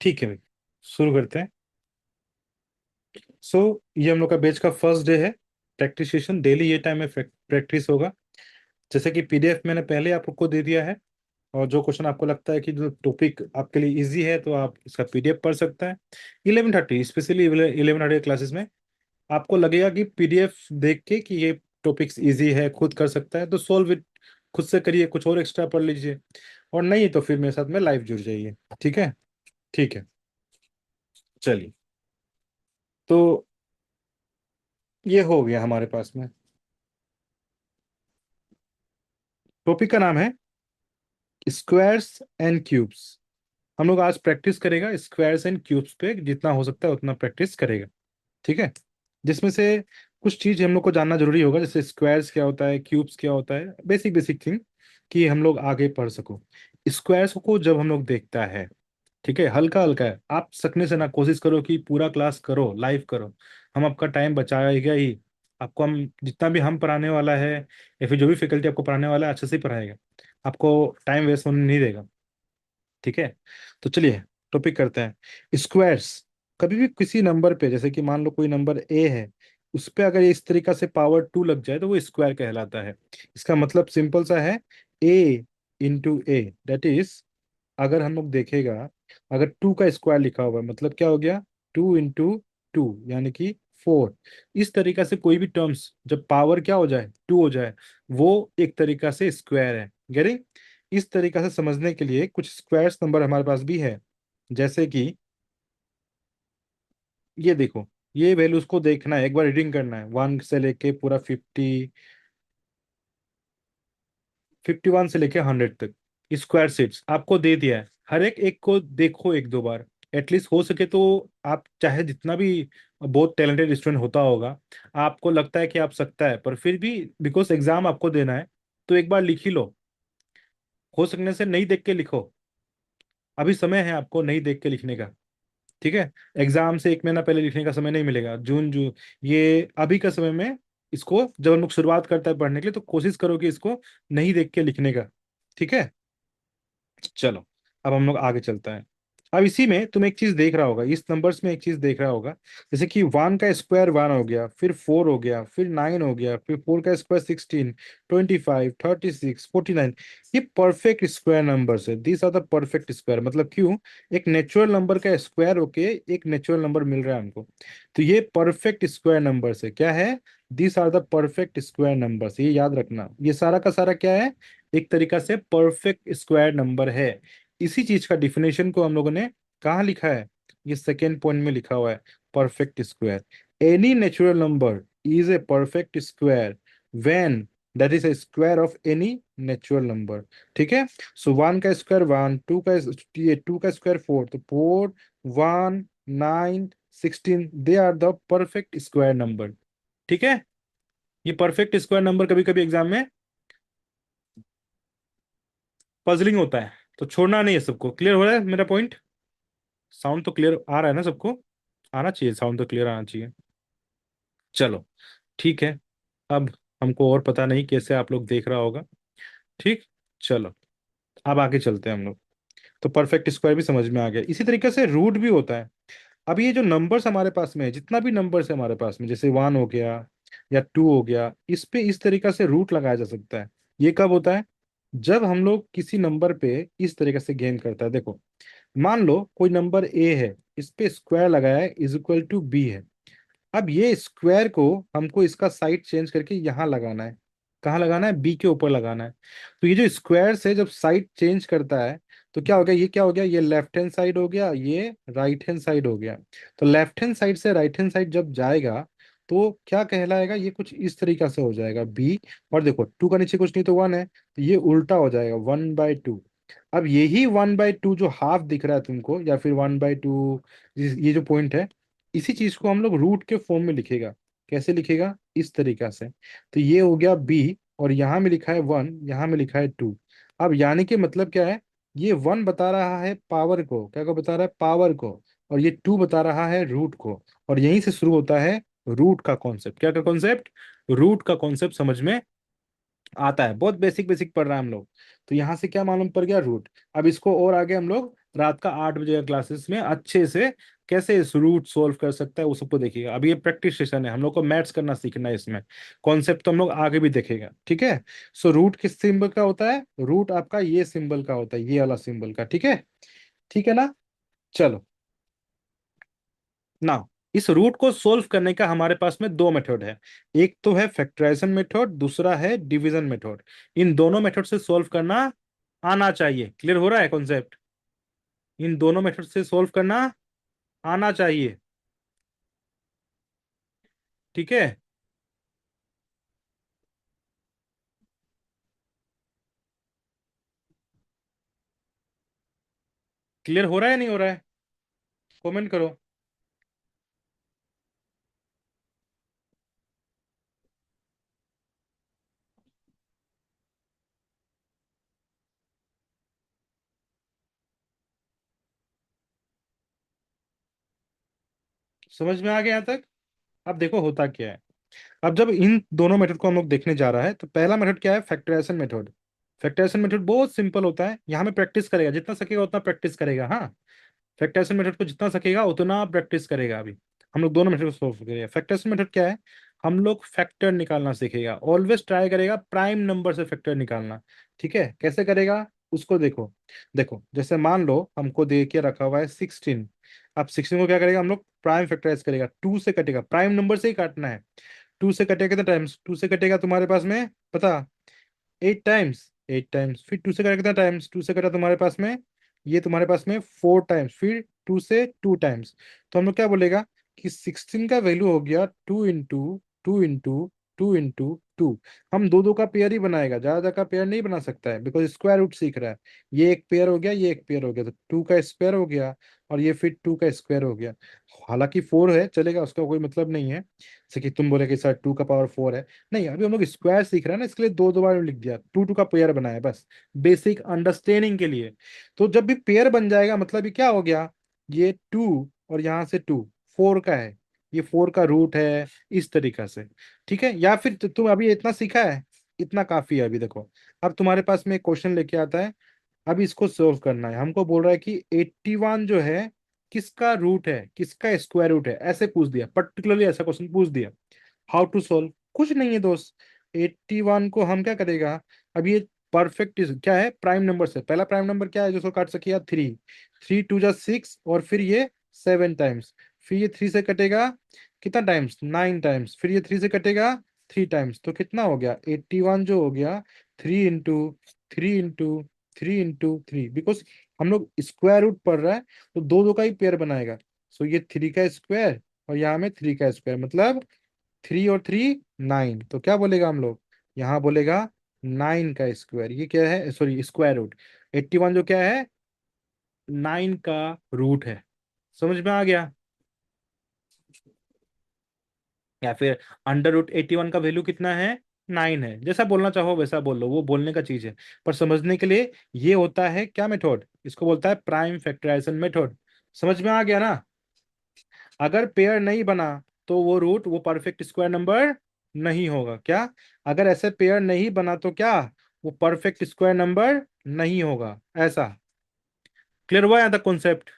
ठीक है भाई, शुरू करते हैं। ये हम लोग का बैच का फर्स्ट डे है। प्रैक्टिस सेशन डेली ये टाइम में प्रैक्टिस होगा। जैसे कि पीडीएफ मैंने पहले आपको दे दिया है। और जो क्वेश्चन आपको लगता है कि जो टॉपिक आपके लिए इजी है तो आप इसका पीडीएफ पढ़ सकते हैं। 11:30 स्पेशली 11:30 क्लासेस में आपको लगेगा कि पीडीएफ देख के कि ये टॉपिक्स इजी है, खुद कर सकता है तो सोल्व इट खुद से करिए, कुछ और एक्स्ट्रा पढ़ लीजिए। और नहीं तो फिर मेरे साथ में लाइव जुड़ जाइए। ठीक है। ठीक है, चलिए। तो ये हो गया हमारे पास में। टॉपिक का नाम है स्क्वायर्स एंड क्यूब्स। हम लोग आज प्रैक्टिस करेगा स्क्वायर्स एंड क्यूब्स पे, जितना हो सकता है उतना प्रैक्टिस करेगा। ठीक है। जिसमें से कुछ चीज हम लोग को जानना जरूरी होगा, जैसे स्क्वायर्स क्या होता है, क्यूब्स क्या होता है, बेसिक बेसिक थिंग, कि हम लोग आगे पढ़ सको। स्क्वायर्स को जब हम लोग देखता है, ठीक है, हल्का हल्का है, आप सकने से ना कोशिश करो कि पूरा क्लास करो, लाइव करो। हम आपका टाइम बचाएगा ही। आपको हम जितना भी हम पढ़ाने वाला है या फिर जो भी फैकल्टी आपको पढ़ाने वाला है अच्छे से ही पढ़ाएगा। आपको टाइम वेस्ट होने नहीं देगा। ठीक है। तो चलिए टॉपिक करते हैं स्क्वायर्स। कभी भी किसी नंबर पे, जैसे कि मान लो कोई नंबर ए है, उस पे अगर इस तरीका से पावर 2 लग जाए तो वो स्क्वायर कहलाता है। इसका मतलब सिंपल सा है, ए इंटू ए, दैट इज, अगर हम लोग देखेगा, अगर 2 का स्क्वायर लिखा हुआ है मतलब क्या हो गया, 2 इंटू 2 यानी कि 4। इस तरीका से कोई भी टर्म्स जब पावर क्या हो जाए, 2 हो जाए, वो एक तरीका से स्क्वायर है। गेटिंग? इस तरीका से समझने के लिए कुछ स्क्वायर्स नंबर हमारे पास भी है। जैसे कि ये देखो, ये वैल्यूज को देखना है, एक बार रीडिंग करना है 1 से लेके पूरा 51 से लेके 100 तक। स्क्वायर सीट्स आपको दे दिया है, हर एक एक को देखो एक दो बार एटलीस्ट हो सके तो। आप चाहे जितना भी बहुत टैलेंटेड स्टूडेंट होता होगा, आपको लगता है कि आप सकता है, पर फिर भी बिकॉज एग्जाम आपको देना है तो एक बार लिख ही लो। हो सकने से नहीं देख के लिखो, अभी समय है आपको नहीं देख के लिखने का। ठीक है। एग्जाम से 1 महीना पहले लिखने का समय नहीं मिलेगा, जून जून, ये अभी का समय में। इसको जब हम लोग शुरुआत करता है पढ़ने के लिए तो कोशिश करो कि इसको नहीं देख के लिखने का। ठीक है। चलो, अब हम लोग आगे चलता है। अब इसी में तुम एक चीज देख रहा होगा, इस नंबर्स में एक चीज देख रहा होगा, जैसे कि 1 का स्क्वायर 1 हो गया, फिर 4 हो गया, फिर 9 हो गया, फिर 4 का स्क्वायर 16, 25, 36, 49। ये परफेक्ट स्क्वायर नंबर्स है, these are the perfect square. मतलब क्यों? एक नेचुरल नंबर का स्क्वायर होके एक नेचुरल नंबर मिल रहा है हमको, तो ये परफेक्ट स्क्वायर नंबर्स है। क्या है? These are the perfect square numbers. ये याद रखना, ये सारा का सारा क्या है, एक तरीका से परफेक्ट स्क्वायर नंबर है। इसी चीज का डिफिनेशन को हम लोगों ने कहाँ लिखा है, ये सेकेंड पॉइंट में लिखा हुआ है, perfect square. Any natural number is a perfect square when that is a square of any natural number. ठीक है। सो 1 का स्क्वायर 1, 2 का स्क्वायर 4, तो 4, 1, 9, 16, they are the perfect square number. ठीक है। ये परफेक्ट स्क्वायर नंबर कभी कभी एग्जाम में पजलिंग होता है, तो छोड़ना नहीं है। सबको क्लियर हो रहा है मेरा पॉइंट? साउंड तो क्लियर आ रहा है ना सबको? आना चाहिए, साउंड तो क्लियर आना चाहिए। चलो, ठीक है। अब हमको और पता नहीं कैसे आप लोग देख रहा होगा। ठीक। चलो, अब आगे चलते हैं हम लोग। तो परफेक्ट स्क्वायर भी समझ में आ गया, इसी तरीके से रूट भी होता है। अब ये जो नंबर्स हमारे पास में है, जितना भी नंबर्स है हमारे पास में, जैसे 1 हो गया या 2 हो गया, इस पे इस तरीका से रूट लगाया जा सकता है। ये कब होता है? जब हम लोग किसी नंबर पे इस तरीके से गेम करता है। देखो, मान लो कोई नंबर ए है, इस पे स्क्वायर लगाया है, इज इक्वल टू बी है। अब ये स्क्वायर को हमको इसका साइड चेंज करके यहाँ लगाना है। कहाँ लगाना है? बी के ऊपर लगाना है। तो ये जो स्क्वायर से जब साइड चेंज करता है तो क्या हो गया, ये क्या हो गया, ये लेफ्ट हैंड साइड हो गया, ये राइट हैंड साइड हो गया। तो लेफ्ट हैंड साइड से राइट हैंड साइड जब जाएगा तो क्या कहलाएगा, ये कुछ इस तरीका से हो जाएगा बी। और देखो 2 का नीचे कुछ नहीं तो 1 है, तो ये उल्टा हो जाएगा 1/2। अब यही 1/2 जो हाफ दिख रहा है तुमको, या फिर 1/2, ये जो पॉइंट है, इसी चीज को हम लोग रूट के फॉर्म में लिखेगा। कैसे लिखेगा? इस तरीका से। तो ये हो गया बी, और यहाँ में लिखा है 1, यहाँ में लिखा है 2। अब यानी कि मतलब क्या है, ये 1 बता रहा है पावर को, क्या को बता रहा है, पावर को। और ये 2 बता रहा है रूट को। और यहीं से शुरू होता है रूट का कॉन्सेप्ट। क्या का कॉन्सेप्ट? रूट का कॉन्सेप्ट समझ में आता है। बहुत बेसिक बेसिक पढ़ रहे हैं हम लोग। तो यहाँ से क्या मालूम पड़ गया, रूट। अब इसको और आगे हम लोग रात का 8 बजे का क्लासेस में अच्छे से कैसे इस रूट सोल्व कर सकता है वो सबको देखिएगा। अभी ये प्रैक्टिस सेशन है, हम लोग को मैथ्स करना सीखना है इसमें। कॉन्सेप्ट तो हम लोग आगे भी देखेगा, ठीक है। सो रूट किस सिंबल का होता है? रूट आपका ये सिंबल का होता है, ये वाला सिंबल का, ठीक है। ठीक है ना। चलो ना, इस रूट को सोल्व करने का हमारे पास में दो मेथड है। एक तो है फैक्टराइजेशन मेथड, दूसरा है डिवीजन मेथड। इन दोनों मेथड से सोल्व करना आना चाहिए। क्लियर हो रहा है कॉन्सेप्ट? इन दोनों मेथड से सोल्व करना आना चाहिए, ठीक है। क्लियर हो रहा है नहीं हो रहा है? कमेंट करो। समझ में आ गया यहाँ तक? अब देखो होता क्या है। अब जब इन दोनों मेथड को हम लोग देखने जा रहा है, तो पहला मेथड क्या है? Factorization method. फैक्टराइजेशन मेथड बहुत सिंपल होता है, यहाँ में प्रैक्टिस करेगा, जितना सकेगा उतना प्रैक्टिस करेगा, हाँ। फैक्टराइजेशन मेथड को जितना सकेगा उतना प्रैक्टिस करेगा। अभी हम लोग दोनों मेथड को सोल्व करेंगे। फैक्टराइजेशन मेथड क्या है? हम लोग फैक्टर निकालना सीखेगा, ऑलवेज ट्राई करेगा प्राइम नंबर से फैक्टर निकालना। ठीक है, कैसे करेगा उसको देखो। देखो जैसे मान लो हमको दे के रखा हुआ है 16। अब 16 को क्या करेगा हम लोग? प्राइम फैक्टराइज करेगा, 2 से कटेगा, प्राइम नंबर से ही काटना है। 2 से कटेगा कितना टाइम्स? 2 से कटेगा तुम्हारे पास में, पता, 8 टाइम्स। 8 टाइम्स, फिर 2 से कटा कितना टाइम्स? 2 से कटा तुम्हारे पास में, ये तुम्हारे पास में 4 टाइम्स, फिर 2 से 2 टाइम्स। तो हम लोग क्या बोलेगा कि 16 का वैल्यू हो गया 2 इंटू 2 इंटू 2 इंटू 2। हम दो दो का पेयर ही बनाएगा, ज्यादा का पेयर नहीं बना सकता है, बिकॉज स्क्वायर रूट सीख रहा है। ये एक पेयर हो गया, ये एक पेयर हो गया, तो 2 का स्क्वायर हो गया, और ये फिर 2 का स्क्वायर हो गया। हालांकि 4 है, चलेगा, उसका कोई मतलब नहीं है। जैसे कि तुम बोले कि सर 2 का पावर 4 है, नहीं, अभी हम लोग स्क्वायर सीख रहे हैं ना, इसके लिए दो दो बार लिख दिया, 2 2 का पेयर बनाया बस, बेसिक अंडरस्टैंडिंग के लिए। तो जब भी पेयर बन जाएगा मतलब ये क्या हो गया, ये 2 और यहाँ से 2, 4 का है, ये 4 का रूट है, इस तरीका से। ठीक है, या फिर तुम अभी इतना सीखा है, इतना काफी है। अभी देखो, अब तुम्हारे पास में एक क्वेश्चन लेके आता है, अब इसको सोल्व करना है। हमको बोल रहा है कि 81 जो है किसका रूट है, किसका स्क्वायर रूट है, ऐसे पूछ दिया, पर्टिकुलरली ऐसा क्वेश्चन पूछ दिया। How to solve? कुछ नहीं है दोस्त। 81 को हम क्या करेगा, अब ये परफेक्ट क्या है? प्राइम नंबर से, पहला प्राइम नंबर क्या है जिसको काट सकिए? 3। 3 2 जा 6, और फिर ये 7 टाइम्स, फिर ये 3 से कटेगा कितना टाइम्स? 9 टाइम्स, फिर ये 3 से कटेगा 3 टाइम्स, तो कितना हो गया? 81 जो हो गया 3 इंटू 3 इंटू 3 इंटू 3, बिकॉज हम लोग स्क्वायर रूट पढ़ रहा है, तो दो दो का ही पेयर बनाएगा। सो ये 3 का स्क्वायर, और यहाँ में 3 का स्क्वायर, मतलब 3 और 3 9, तो क्या बोलेगा हम लोग? यहाँ बोलेगा 9 का स्क्वायर। ये क्या है? Sorry, square root. 81 जो क्या है? 9 का रूट है। समझ में आ गया? या फिर अंडर रूट 81 का वैल्यू कितना है? 9 है। जैसा बोलना चाहो वैसा बोल लो, वो बोलने का चीज है। पर समझने के लिए ये होता है क्या मेथड? इसको बोलता है प्राइम फैक्टराइजेशन मेथड। समझ में आ गया ना? अगर पेयर नहीं बना तो वो रूट, वो परफेक्ट स्क्वायर नंबर नहीं होगा। क्या? अगर ऐसे पेयर नहीं बना तो क्या, वो परफेक्ट स्क्वायर नंबर नहीं होगा, ऐसा। क्लियर हुआ यहाँ तक कॉन्सेप्ट?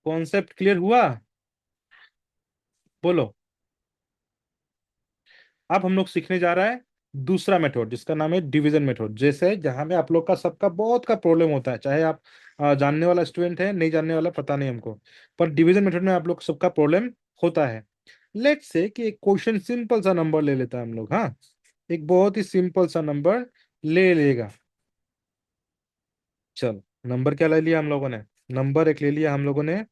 कॉन्सेप्ट क्लियर हुआ? बोलो। अब हम लोग सीखने जा रहा है दूसरा मेथड, जिसका नाम है डिवीजन मेथड। जैसे जहां में आप लोग का सबका बहुत का प्रॉब्लम होता है, चाहे आप जानने वाला स्टूडेंट है, नहीं जानने वाला पता नहीं हमको, पर डिवीजन मेथड में आप लोग सबका प्रॉब्लम होता है। लेट्स से कि एक क्वेश्चन सिंपल सा नंबर ले लेता है हम लोग, हाँ। एक बहुत ही सिंपल सा नंबर ले लेगा। चल, नंबर क्या ले लिया हम लोगों ने? नंबर एक ले लिया हम लोगों ने,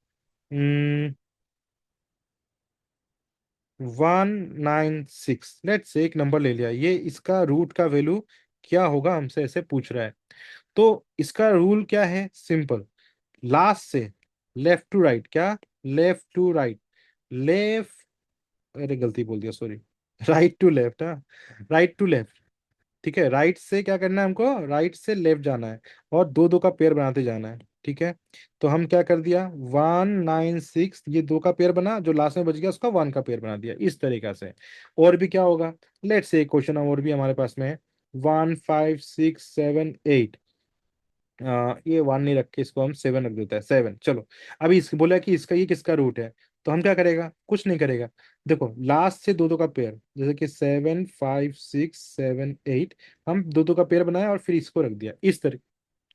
196। लेट्स से एक नंबर ले लिया, ये इसका रूट का वैल्यू क्या होगा हमसे ऐसे पूछ रहा है। तो इसका रूल क्या है? सिंपल, लास्ट से लेफ्ट टू राइट, क्या? लेफ्ट टू राइट, लेफ्ट, अरे गलती बोल दिया, सॉरी, राइट टू लेफ्ट, हाँ, राइट टू लेफ्ट। ठीक है, राइट से क्या करना है हमको? राइट से लेफ्ट जाना है, और दो दो का पेयर बनाते जाना है। ठीक है, तो हम क्या कर दिया, 196, ये दो का पेयर बना, जो लास्ट में बच गया उसका 1 का पेयर बना दिया, इस तरीका से। और भी क्या होगा? लेट्स से एक क्वेश्चन और भी हमारे पास में है, 1 5 6 7 8। ये वन नहीं रख के इसको हम सेवन रख देते हैं, सेवन। चलो, अभी इस बोला कि इसका ये किसका रूट है, तो हम क्या करेगा, कुछ नहीं करेगा। देखो लास्ट से दो दो का पेयर, जैसे कि 7 5 6 7 8, हम दो दो का पेयर बनाया और फिर इसको रख दिया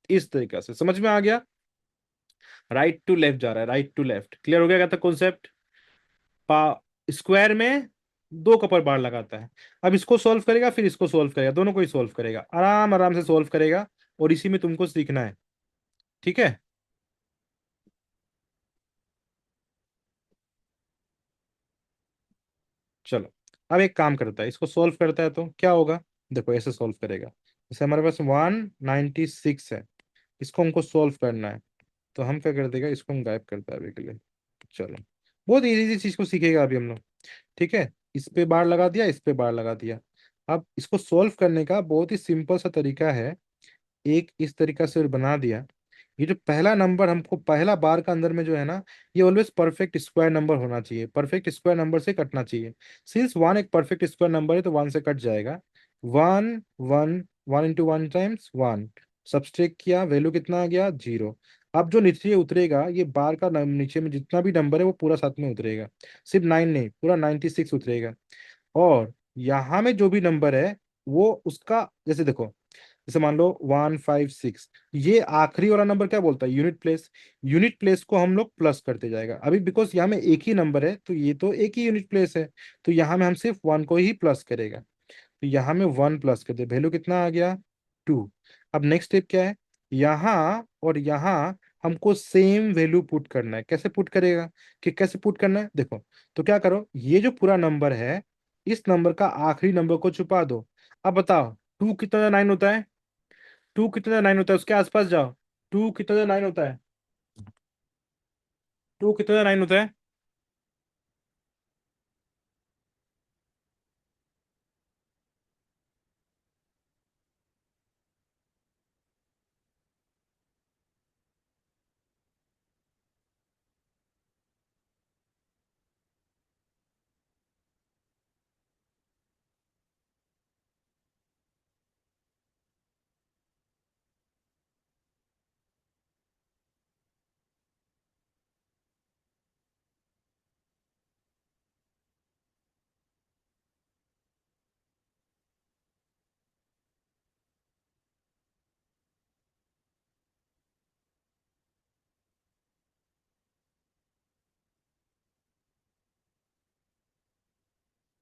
इस तरीका से। समझ में आ गया? राइट टू लेफ्ट जा रहा है, राइट टू लेफ्ट। क्लियर हो गया क्या था कॉन्सेप्ट? पा स्क्वायर में दो कपर बार लगाता है। अब इसको सॉल्व करेगा फिर इसको सॉल्व करेगा, दोनों को ही सॉल्व करेगा, आराम आराम से सॉल्व करेगा। और इसी में तुमको सीखना है, ठीक है? चलो, अब एक काम करता है, इसको सॉल्व करता है तो क्या होगा। देखो ऐसे सॉल्व करेगा, जैसे हमारे पास 196 है, इसको हमको सॉल्व करना है। तो हम क्या कर देगा, इसको हम गायब करता है अभी के लिए। चलो, बहुत इजी इजी चीज को सीखेगा अभी हम लोग। ठीक है, इस पे बार लगा दिया, इस पे बार लगा दिया। अब इसको सॉल्व करने का बहुत ही सिंपल सा तरीका है, एक इस तरीका से बना दिया। ये जो पहला नंबर हमको पहला बार का अंदर में जो है ना, ये ऑलवेज परफेक्ट स्क्वायर नंबर होना चाहिए, परफेक्ट स्क्वायर नंबर से कटना चाहिए। सिंस वन एक परफेक्ट स्क्वायर नंबर है तो वन से कट जाएगा। One one, one into one times one, subtract किया, वैल्यू कितना आ गया, जीरो। अब जो नीचे उतरेगा, ये बार का नीचे में जितना भी नंबर है वो पूरा साथ में उतरेगा, सिर्फ नाइन नहीं, पूरा 96 उतरेगा। और यहाँ में जो भी नंबर है वो उसका, जैसे देखो, जैसे मान लो 156, ये आखिरी वाला नंबर क्या बोलता है, यूनिट प्लेस। यूनिट प्लेस को हम लोग प्लस करते जाएगा, अभी बिकॉज यहाँ में एक ही नंबर है तो ये तो एक ही यूनिट प्लेस है, तो यहाँ में हम सिर्फ वन को ही प्लस करेगा। तो यहाँ में वन प्लस कर दे, वैल्यू कितना आ गया, टू। अब नेक्स्ट स्टेप क्या है, यहाँ और यहाँ हमको सेम वैल्यू पुट करना है। कैसे पुट करेगा, कि कैसे पुट करना है, देखो। तो क्या करो, ये जो पूरा नंबर है, इस नंबर का आखिरी नंबर को छुपा दो। अब बताओ, टू कितना नाइन होता है, टू कितना नाइन होता है, उसके आसपास जाओ। टू कितना नाइन होता है, टू कितना नाइन होता है।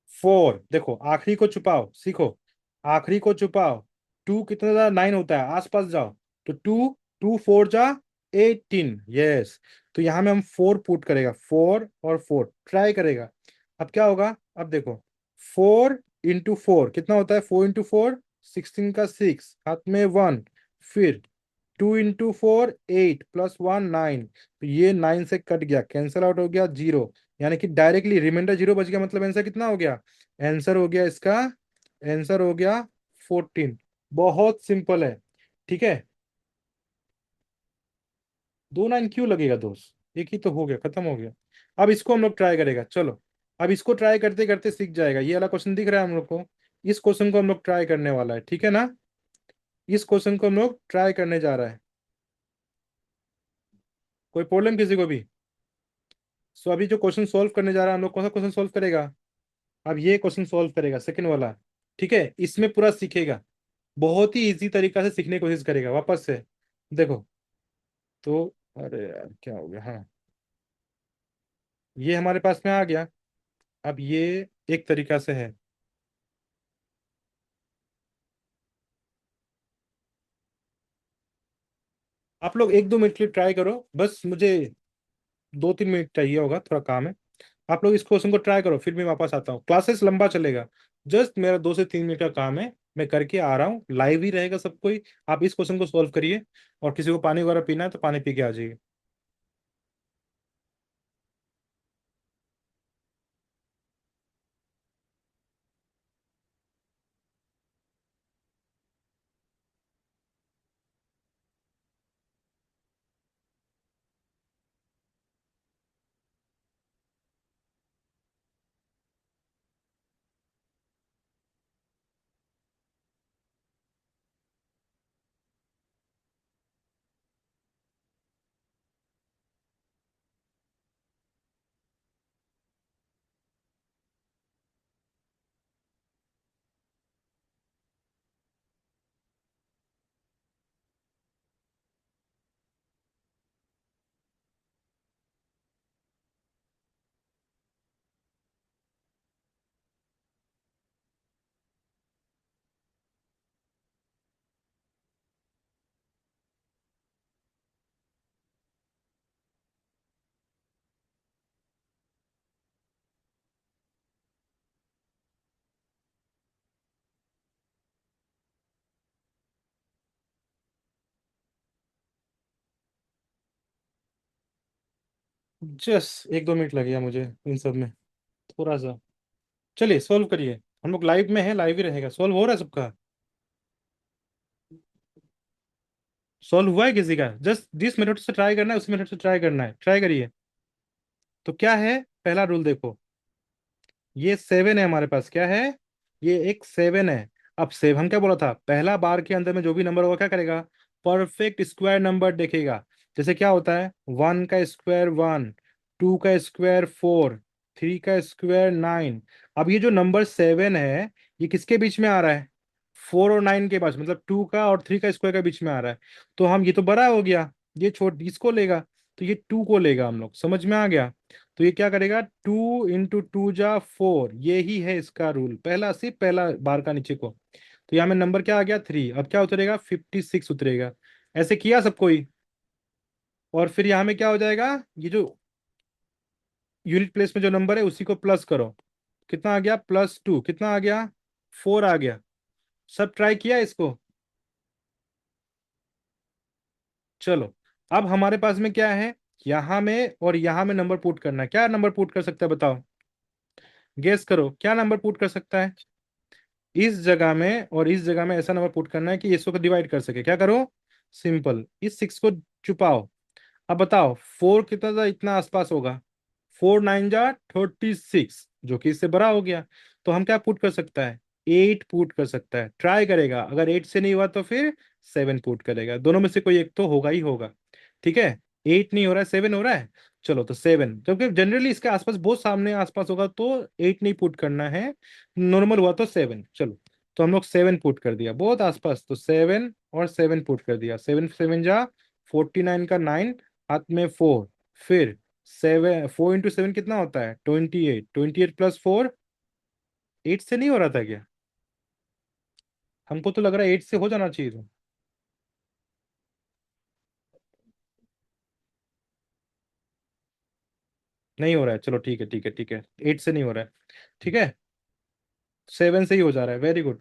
4, देखो आखिरी को छुपाओ, सीखो, आखिरी को छुपाओ। टू कितना नाइन होता है, आसपास जाओ। तो टू, टू फोर जा 18, यस। तो यहाँ में हम फोर पुट करेगा, फोर और फोर ट्राई करेगा। अब क्या होगा, अब देखो, फोर इंटू फोर कितना होता है, फोर इंटू फोर 16 का सिक्स, हाथ में वन। फिर two into four eight, plus one nine, तो ये नाइन से कट गया, कैंसल आउट हो गया, जीरो। यानी कि डायरेक्टली रिमाइंडर जीरो बच गया, मतलब आंसर कितना हो गया, आंसर हो गया इसका, आंसर हो गया 14। बहुत सिंपल है, ठीक है। दो नाइन क्यों लगेगा दोस्त, एक ही तो हो गया, खत्म हो गया। अब इसको हम लोग ट्राई करेगा, चलो। अब इसको ट्राई करते करते सीख जाएगा, ये वाला क्वेश्चन दिख रहा है हम लोग को, इस क्वेश्चन को हम लोग ट्राई करने वाला है, ठीक है ना। इस क्वेश्चन को हम लोग ट्राई करने जा रहा है। कोई प्रॉब्लम किसी को भी? सो अभी जो क्वेश्चन सॉल्व करने जा रहा है हम लोग, कौन सा क्वेश्चन सॉल्व करेगा, अब ये क्वेश्चन सॉल्व करेगा, सेकंड वाला। ठीक है, इसमें पूरा सीखेगा, बहुत ही इजी तरीका से सीखने की कोशिश करेगा वापस से। देखो, तो अरे यार क्या हो गया, हाँ, ये हमारे पास में आ गया। अब ये एक तरीका से है। आप लोग एक दो मिनट के लिए ट्राई करो, बस मुझे 2 3 मिनट चाहिए होगा, थोड़ा काम है। आप लोग इस क्वेश्चन को ट्राई करो, फिर मैं वापस आता हूँ, क्लासेस लंबा चलेगा। जस्ट मेरा 2 से 3 मिनट का काम है, मैं करके आ रहा हूँ, लाइव ही रहेगा सब कोई। आप इस क्वेश्चन को सॉल्व करिए, और किसी को पानी वगैरह पीना है तो पानी पी के आ जाइए। जस्ट 1-2 मिनट लगेगा मुझे इन सब में, थोड़ा सा। चलिए सॉल्व करिए। हम लोग लाइव में है, लाइव ही रहेगा। सॉल्व हो रहा है सबका? सॉल्व हुआ है किसी का? जस्ट जिस मेथड से ट्राई करना है उसी मेथड से ट्राई करना है, ट्राई करिए। तो क्या है पहला रूल देखो, ये 7 है हमारे पास, क्या है? ये एक 7 है। अब सेव हम क्या बोला था, पहला बार के अंदर में जो भी नंबर होगा क्या करेगा, परफेक्ट स्क्वायर नंबर देखेगा। जैसे क्या होता है, 1 का स्क्वायर 1, 2 का स्क्वायर 4, 3 का स्क्वायर 9। अब ये जो नंबर 7 है, ये किसके बीच में आ रहा है? 4 और 9 के पास, मतलब 2 का और 3 का स्क्वायर के बीच में आ रहा है। तो हम, ये तो बड़ा हो गया, ये छोट इसको लेगा, तो ये 2 को लेगा हम लोग, समझ में आ गया? तो ये क्या करेगा, 2 × 2 = 4, ये ही है इसका रूल, पहला, सिर्फ पहला बार का नीचे को। तो यहाँ में नंबर क्या आ गया, 3। अब क्या उतरेगा, 56 उतरेगा। ऐसे किया सब कोई? और फिर यहाँ में क्या हो जाएगा, ये जो यूनिट प्लेस में जो नंबर है उसी को प्लस करो। कितना आ गया, +2, कितना आ गया, 4 आ गया। सब ट्राई किया इसको? चलो, अब हमारे पास में क्या है, यहाँ में और यहाँ में नंबर पुट करना है। क्या नंबर पुट कर सकता है बताओ, गेस करो क्या नंबर पुट कर सकता है? इस जगह में और इस जगह में ऐसा नंबर पुट करना है कि इसको डिवाइड कर सके। क्या करो, सिंपल, इस 6 को छुपाओ। अब बताओ 4 कितना था, इतना आसपास होगा। 4 × 9 = 36, जो कि इससे बड़ा हो गया। तो हम क्या पुट कर सकता है, 8 पुट कर सकता है। ट्राई करेगा, अगर 8 से नहीं हुआ तो फिर 7 पुट करेगा। दोनों में से कोई एक तो होगा ही होगा। ठीक है, 8 नहीं हो रहा है, 7 हो रहा है। चलो तो 7, क्योंकि जनरली इसके आसपास बहुत सामने आसपास होगा तो 8 नहीं पुट करना है, नॉर्मल हुआ तो 7। चलो, तो हम लोग 7 पुट कर दिया, बहुत आसपास, तो 7 और 7 पुट कर दिया। 7 7 जा 49 का 9, हाथ में 4, फिर 4 × 7 कितना होता है, 28, 28 + 4, 8 से नहीं हो रहा था क्या? हमको तो लग रहा है 8 से हो जाना चाहिए था। नहीं हो रहा है, चलो ठीक है, ठीक है, ठीक है, 8 से नहीं हो रहा है। ठीक है, 7 से ही हो जा रहा है, वेरी गुड।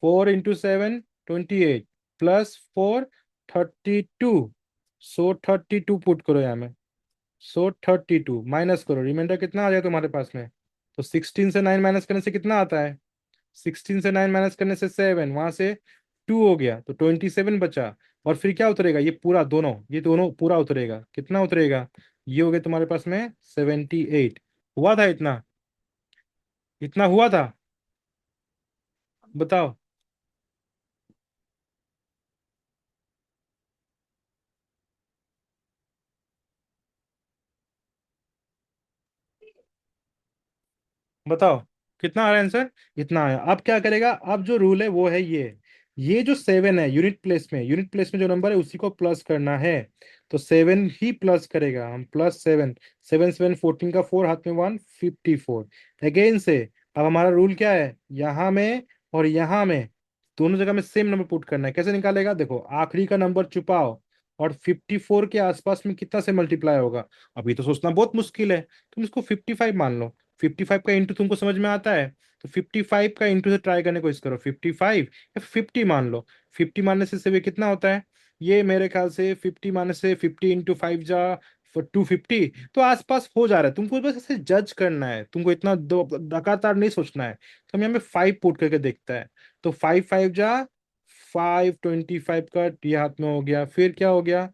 4 × 7 28, +4 32। 32 पुट करो यहाँ में। 32 माइनस करो, रिमाइंडर कितना आ जाए तुम्हारे पास में? तो 16 से 9 माइनस करने से कितना आता है, 16 से 9 माइनस करने से 7, वहां से 2 हो गया तो 27 बचा। और फिर क्या उतरेगा, ये पूरा दोनों, ये दोनों पूरा उतरेगा, कितना उतरेगा, ये हो गया तुम्हारे पास में 78। हुआ था इतना? इतना हुआ था? बताओ। बताओ कितना आ रहा है आंसर, इतना आया। अब क्या करेगा, अब जो रूल है वो है ये जो 7 है, यूनिट प्लेस में जो नंबर है उसी को प्लस करना है। तो 7 ही प्लस करेगा, हम +7, 7 7 14 का 4, हाथ में 1, 54 अगेन से। अब हमारा रूल क्या है, यहाँ में और यहाँ में दोनों जगह में सेम नंबर पुट करना है। कैसे निकालेगा, देखो आखिरी का नंबर छुपाओ, और 54 के आसपास में कितना से मल्टीप्लाई होगा। अभी तो सोचना बहुत मुश्किल है, तुम इसको 55 मान लो। 55 का इंटू तुमको समझ में आता है, तो 55 का इंटू से ट्राई करने की कोशिश करो। 55 या 50 मान लो। 50 मानने से ये कितना होता है, ये मेरे ख्याल से 50 मानने से 50 × 5 जा 250, तो आसपास हो जा रहा है। तुमको बस ऐसे जज करना है, तुमको इतना दो लगातार नहीं सोचना है। तो हम यहाँ पे 5 पुट करके देखता है। तो 5 5 जा 5, 25 का ये हाथ में हो गया। फिर क्या हो गया,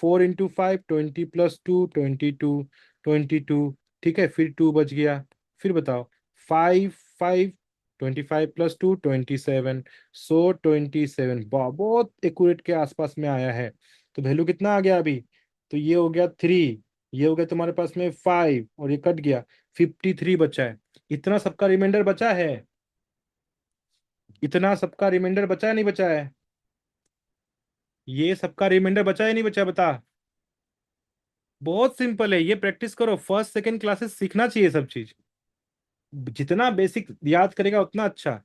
4 × 5 20 + 2 22, 22। ठीक है, फिर 2 बच गया। फिर बताओ, 5 5, 25 + 2 27, 27, बहुत एक्यूरेट के आसपास में आया है। तो वैल्यू कितना आ गया अभी, तो ये हो गया 3, ये हो गया तुम्हारे पास में 5, और ये कट गया, 53 बचा है। इतना सबका रिमाइंडर बचा है, इतना सबका रिमाइंडर बचा है नहीं बचा है? ये सबका रिमाइंडर बचा है नहीं बचा, बता। बहुत सिंपल है, ये प्रैक्टिस करो, फर्स्ट सेकंड क्लासेस सीखना चाहिए सब चीज। जितना बेसिक याद करेगा उतना अच्छा।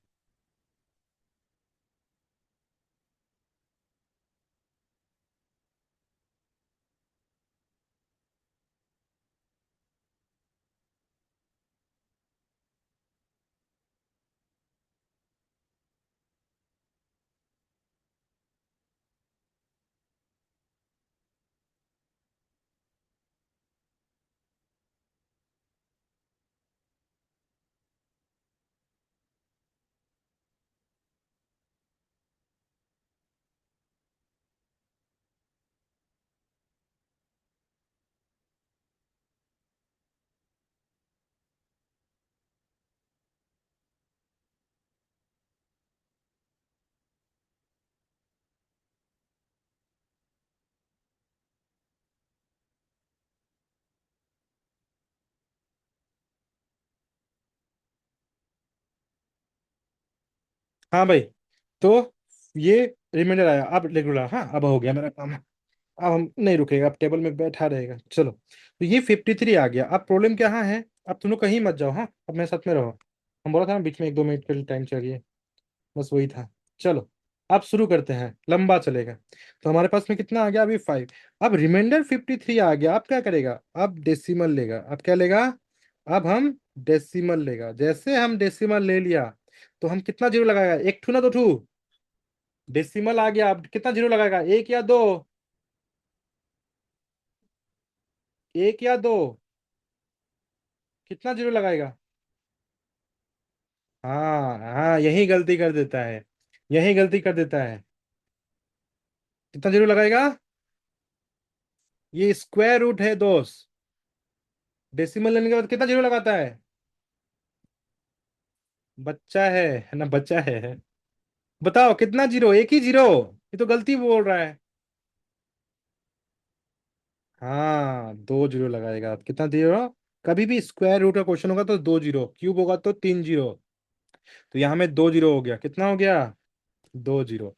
हाँ भाई। तो ये रिमाइंडर आया, अब रेगुलर, हाँ अब हो गया मेरा काम। अब हम नहीं रुकेगा, अब टेबल में बैठा रहेगा। चलो, तो ये 53 आ गया। अब प्रॉब्लम क्या है, अब तुम लोग कहीं मत जाओ, हाँ अब मेरे साथ में रहो। हम बोला था ना बीच में 1-2 मिनट के लिए टाइम चाहिए, बस वही था। चलो, अब शुरू करते हैं, लंबा चलेगा। तो हमारे पास में कितना आ गया अभी, 5। अब रिमाइंडर 53 आ गया, अब क्या करेगा, अब डेसिमल लेगा। अब क्या लेगा, अब हम डेसिमल लेगा। जैसे हम डेसिमल ले लिया, तो हम कितना जीरो लगाएगा, एक ठू ना दो ठू। डेसिमल आ गया, अब कितना जीरो लगाएगा, एक या दो, एक या दो, कितना जीरो लगाएगा। हाँ हाँ, यही गलती कर देता है, यही गलती कर देता है। कितना जीरो लगाएगा, ये स्क्वायर रूट है दोस्त। डेसिमल लेने के बाद कितना जीरो लगाता है। बच्चा है ना, बच्चा है। बताओ कितना जीरो, एक ही जीरो। ये तो गलती बोल रहा है। हाँ, 2 जीरो लगाएगा। अब कितना जीरो, कभी भी स्क्वायर रूट का क्वेश्चन होगा तो 2 जीरो, क्यूब होगा तो 3 जीरो। तो यहाँ में 2 जीरो हो गया, कितना हो गया, 2 जीरो।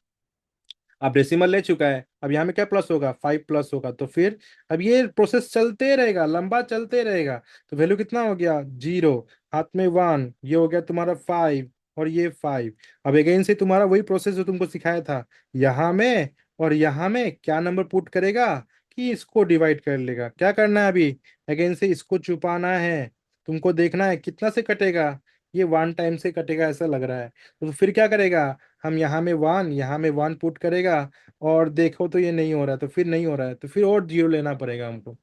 अब डेसिमल ले चुका है, अब यहाँ में क्या प्लस होगा, 5 प्लस होगा। तो फिर अब ये प्रोसेस चलते रहेगा, लंबा चलते रहेगा। तो वैल्यू कितना हो गया, जीरो, हाथ में 1, ये हो गया तुम्हारा 5, और ये 5। अब अगेन से तुम्हारा वही प्रोसेस जो तुमको सिखाया था, यहाँ में और यहाँ में क्या नंबर पुट करेगा, कि इसको डिवाइड कर लेगा। क्या करना है अभी, अगेन से इसको छुपाना है। तुमको देखना है कितना से कटेगा, ये 1 टाइम से कटेगा ऐसा लग रहा है। तो फिर क्या करेगा, हम यहाँ में 1, यहाँ में 1 पुट करेगा, और देखो तो ये नहीं हो रहा है, तो फिर नहीं हो रहा है, तो फिर और जीरो लेना पड़ेगा हमको।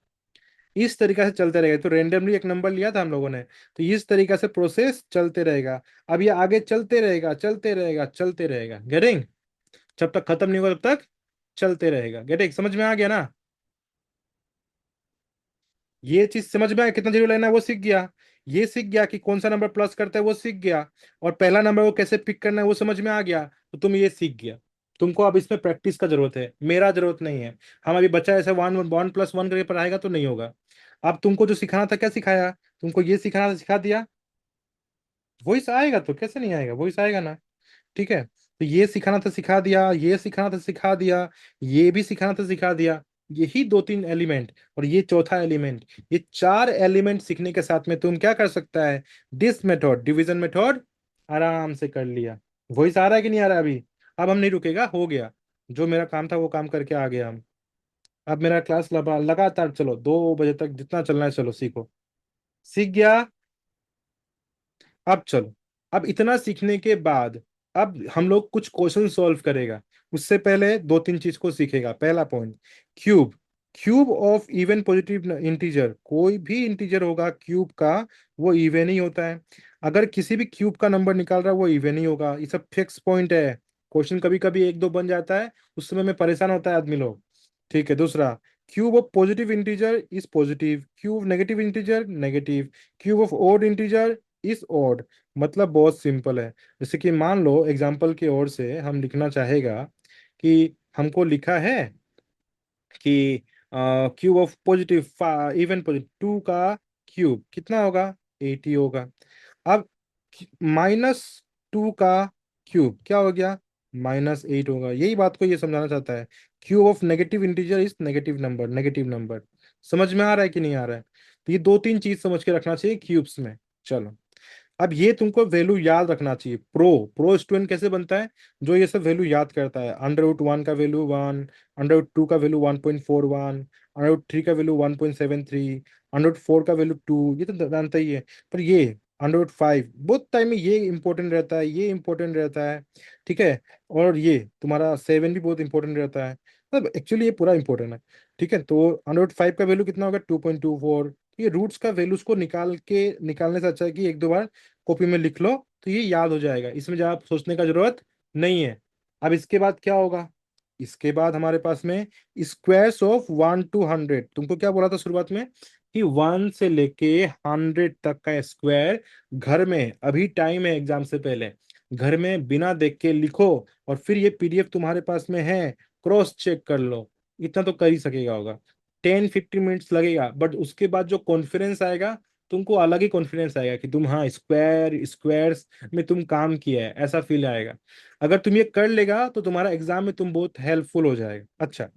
इस तरीका से चलते रहेगा। तो रेंडमली एक नंबर लिया था हम लोगों ने, तो इस तरीका से प्रोसेस चलते रहेगा। अब ये आगे चलते रहेगा, चलते रहेगा, चलते रहेगा, गेटिंग। जब तक खत्म नहीं होगा तब तक चलते रहेगा, गेटिंग, समझ में आ गया ना। ये चीज समझ में आया, कितना जीरो लेना है वो सीख गया। ये सीख गया कि कौन सा नंबर प्लस करता है वो सीख गया। और पहला नंबर को कैसे पिक करना है वो समझ में आ गया, तो तुम ये सीख गया। तुमको अब इसमें प्रैक्टिस का जरूरत है, मेरा जरूरत नहीं है। हम अभी बच्चा ऐसे 1+1 करके पढ़ाएगा तो नहीं होगा। अब तुमको जो सिखाना था क्या सिखाया, तुमको ये सिखाना था, सिखा दिया। वॉइस आएगा तो कैसे नहीं आएगा, वॉइस आएगा ना। ठीक है, तो ये सिखाना था सिखा दिया, ये सिखाना था सिखा दिया, ये भी सिखाना था सिखा दिया। यही 2-3 एलिमेंट, और ये चौथा एलिमेंट, ये 4 एलिमेंट सीखने के साथ में तुम क्या कर सकता है, दिस मेथड, डिवीजन मेथड, आराम से कर लिया। वॉइस आ रहा है कि नहीं आ रहा है अभी। अब हम नहीं रुकेगा, हो गया। जो मेरा काम था वो काम करके आ गया हम। अब मेरा क्लास लगातार चलो, 2 बजे तक जितना चलना है चलो, सीखो। सीख गया। अब चलो, अब इतना सीखने के बाद अब हम लोग कुछ क्वेश्चन सॉल्व करेगा। उससे पहले 2-3 चीज को सीखेगा। पहला point, cube. Cube of even positive integer, कोई भी इंटीजर होगा क्यूब का, वो इवन ही होता है। अगर किसी भी क्यूब का नंबर निकाल रहा है वो इवन ही होगा, ये सब फिक्स पॉइंट है। क्वेश्चन कभी कभी 1-2 बन जाता है, उस समय में परेशान होता है आदमी लोग। ठीक है, दूसरा, cube of positive integer is positive, cube negative integer negative, cube of odd integer is odd. मतलब बहुत सिंपल है। जैसे कि मान लो एग्जांपल की ओर से हम लिखना चाहेगा कि हमको लिखा है कि cube of positive, even positive 2 का क्यूब कितना होगा, 80 होगा। अब -2 का क्यूब क्या हो गया, -8 होगा। यही बात को ये समझाना चाहता है, cube of negative integer is negative number, negative number. समझ में आ रहा है कि नहीं आ रहा है। तो ये 2-3 चीज समझ के रखना चाहिए क्यूब्स में। चलो, अब ये तुमको वैल्यू याद रखना चाहिए। प्रो प्रो स्टूडेंट कैसे बनता है, जो ये सब वैल्यू याद करता है। √1 का वैल्यू 1, √2 का वैल्यू 1.41, √3 का वैल्यू 1.73, √4 का वैल्यू 2, ये तो जानता ही है। पर ये √5 बहुत टाइम में ये इंपॉर्टेंट रहता है, ये इंपॉर्टेंट रहता है। ठीक है, और ये तुम्हारा 7 भी बहुत इंपॉर्टेंट रहता है। मतलब एक्चुअली ये पूरा इंपॉर्टेंट है। ठीक है, तो √5 का वैल्यू कितना होगा, 2.24। ये रूट्स का वैल्यूज को निकालने से अच्छा है कि 1-2 बार कॉपी में लिख लो, तो ये याद हो जाएगा, इसमें ज्यादा सोचने का जरूरत नहीं है। अब इसके बाद क्या होगा, इसके बाद हमारे पास में स्क्वायर्स ऑफ 1 to 100। तुमको क्या बोला था शुरुआत में, कि 1 से लेके 100 तक का स्क्वायर घर में, अभी टाइम है एग्जाम से पहले, घर में बिना देख के लिखो। और फिर ये पीडीएफ तुम्हारे पास में है, क्रॉस चेक कर लो। इतना तो कर ही सकेगा होगा। 10-15 मिनट्स लगेगा, बट उसके बाद जो कॉन्फिडेंस आएगा तुमको अलग ही कॉन्फिडेंस आएगा कि तुम हाँ स्क्वायर्स में तुम काम किया है, ऐसा फील आएगा। अगर तुम ये कर लेगा तो तुम्हारा एग्जाम में तुम बहुत हेल्पफुल हो जाएगा। अच्छा,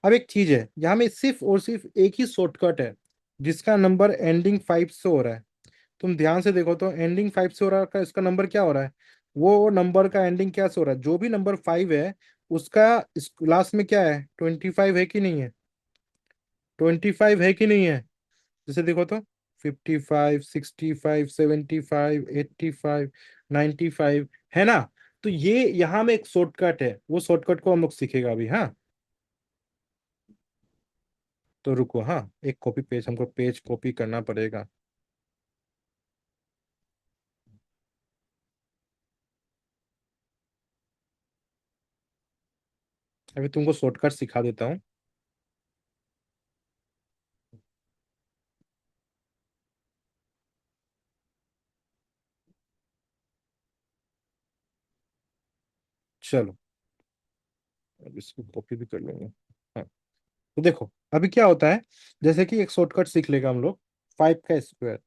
अब एक चीज है, यहाँ में सिर्फ और सिर्फ एक ही शॉर्टकट है जिसका नंबर एंडिंग 5 से हो रहा है। तुम ध्यान से देखो तो एंडिंग 5 से हो रहा है, इसका नंबर क्या हो रहा है? वो नंबर का एंडिंग क्या से हो रहा है? जो भी नंबर 5 है उसका लास्ट में क्या है? 25 है कि नहीं है? 25 है कि नहीं है? जैसे देखो तो 55, 65, 75, 85, 95 है ना? तो ये यहाँ में एक शॉर्टकट है, वो शॉर्टकट को हम लोग सीखेगा अभी। हाँ, तो रुको, हाँ एक कॉपी पेज हमको पेज कॉपी करना पड़ेगा। अभी तुमको शॉर्टकट सिखा देता हूँ। चलो, अब इसको कॉपी भी कर लेंगे। हाँ, तो देखो अभी क्या होता है, जैसे कि एक शॉर्टकट सीख लेगा हम लोग। 5 का स्क्वायर,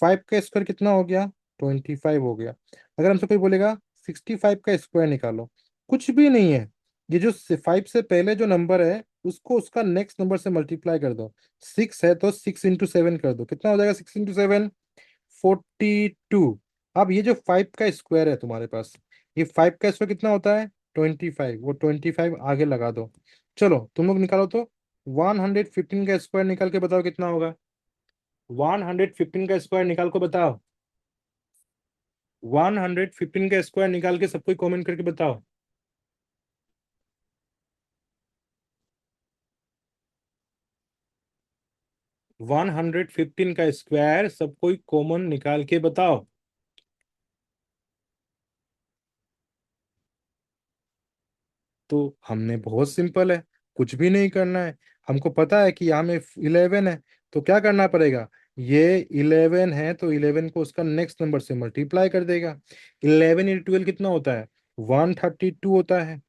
5 का स्क्वायर कितना हो गया? 25 हो गया। अगर हमसे कोई बोलेगा 65 का स्क्वायर निकालो, कुछ भी नहीं है, ये जो 5 से पहले जो नंबर है उसको उसका नेक्स्ट नंबर से मल्टीप्लाई कर दो। 6 है तो 6 × 7 कर दो, कितना हो जाएगा? 6 × 7, 42। अब ये जो 5 का स्क्वायर है तुम्हारे पास, ये 5 का स्क्वायर कितना होता है? 25। वो 25 आगे लगा दो। चलो तुम लोग निकालो तो 115 का स्क्वायर निकाल के बताओ कितना होगा? 115 का स्क्वायर निकाल को बताओ। 115 का स्क्वायर निकाल के सबको कमेंट करके बताओ। 115 का स्क्वायर सबको कॉमन निकाल के बताओ। तो हमने बहुत सिंपल है, कुछ भी नहीं करना है। हमको पता है कि यहाँ में 11 है, तो क्या करना पड़ेगा? ये 11 है तो 11 को उसका नेक्स्ट नंबर से मल्टीप्लाई कर देगा। 11 × 12 कितना होता है? 132 होता है।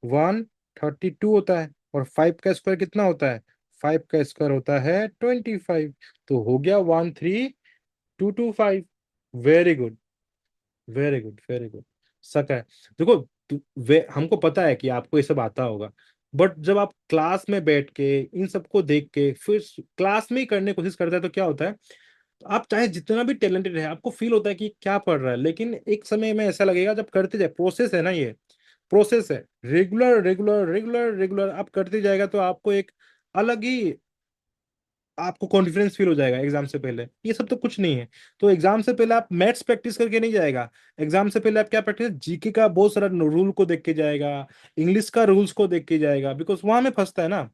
132 होता है। और 5 का स्क्वायर कितना होता है? 5 का स्क्वायर होता है 25। तो हो गया 13225। Very good, very good, very good. सक है। देखो, हमको पता है कि आपको ये सब आता होगा, बट जब आप क्लास में बैठ के इन सबको देख के फिर क्लास में ही करने की कोशिश करते हैं तो क्या होता है, आप चाहे जितना भी टैलेंटेड है आपको फील होता है कि क्या पढ़ रहा है, लेकिन एक समय में ऐसा लगेगा जब करते जाए, प्रोसेस है ना ये, प्रोसेस है। रेगुलर रेगुलर रेगुलर रेगुलर आप करते जाएगा तो आपको एक अलग ही आपको कॉन्फिडेंस फील हो जाएगा एग्जाम से पहले। ये सब तो कुछ नहीं है। तो एग्जाम से पहले आप मैथ्स प्रैक्टिस करके नहीं जाएगा। एग्जाम से पहले आप क्या प्रैक्टिस, जीके का बहुत सारा रूल को देख के जाएगा, इंग्लिश का रूल्स को देख के जाएगा, बिकॉज वहां में फंसता है ना।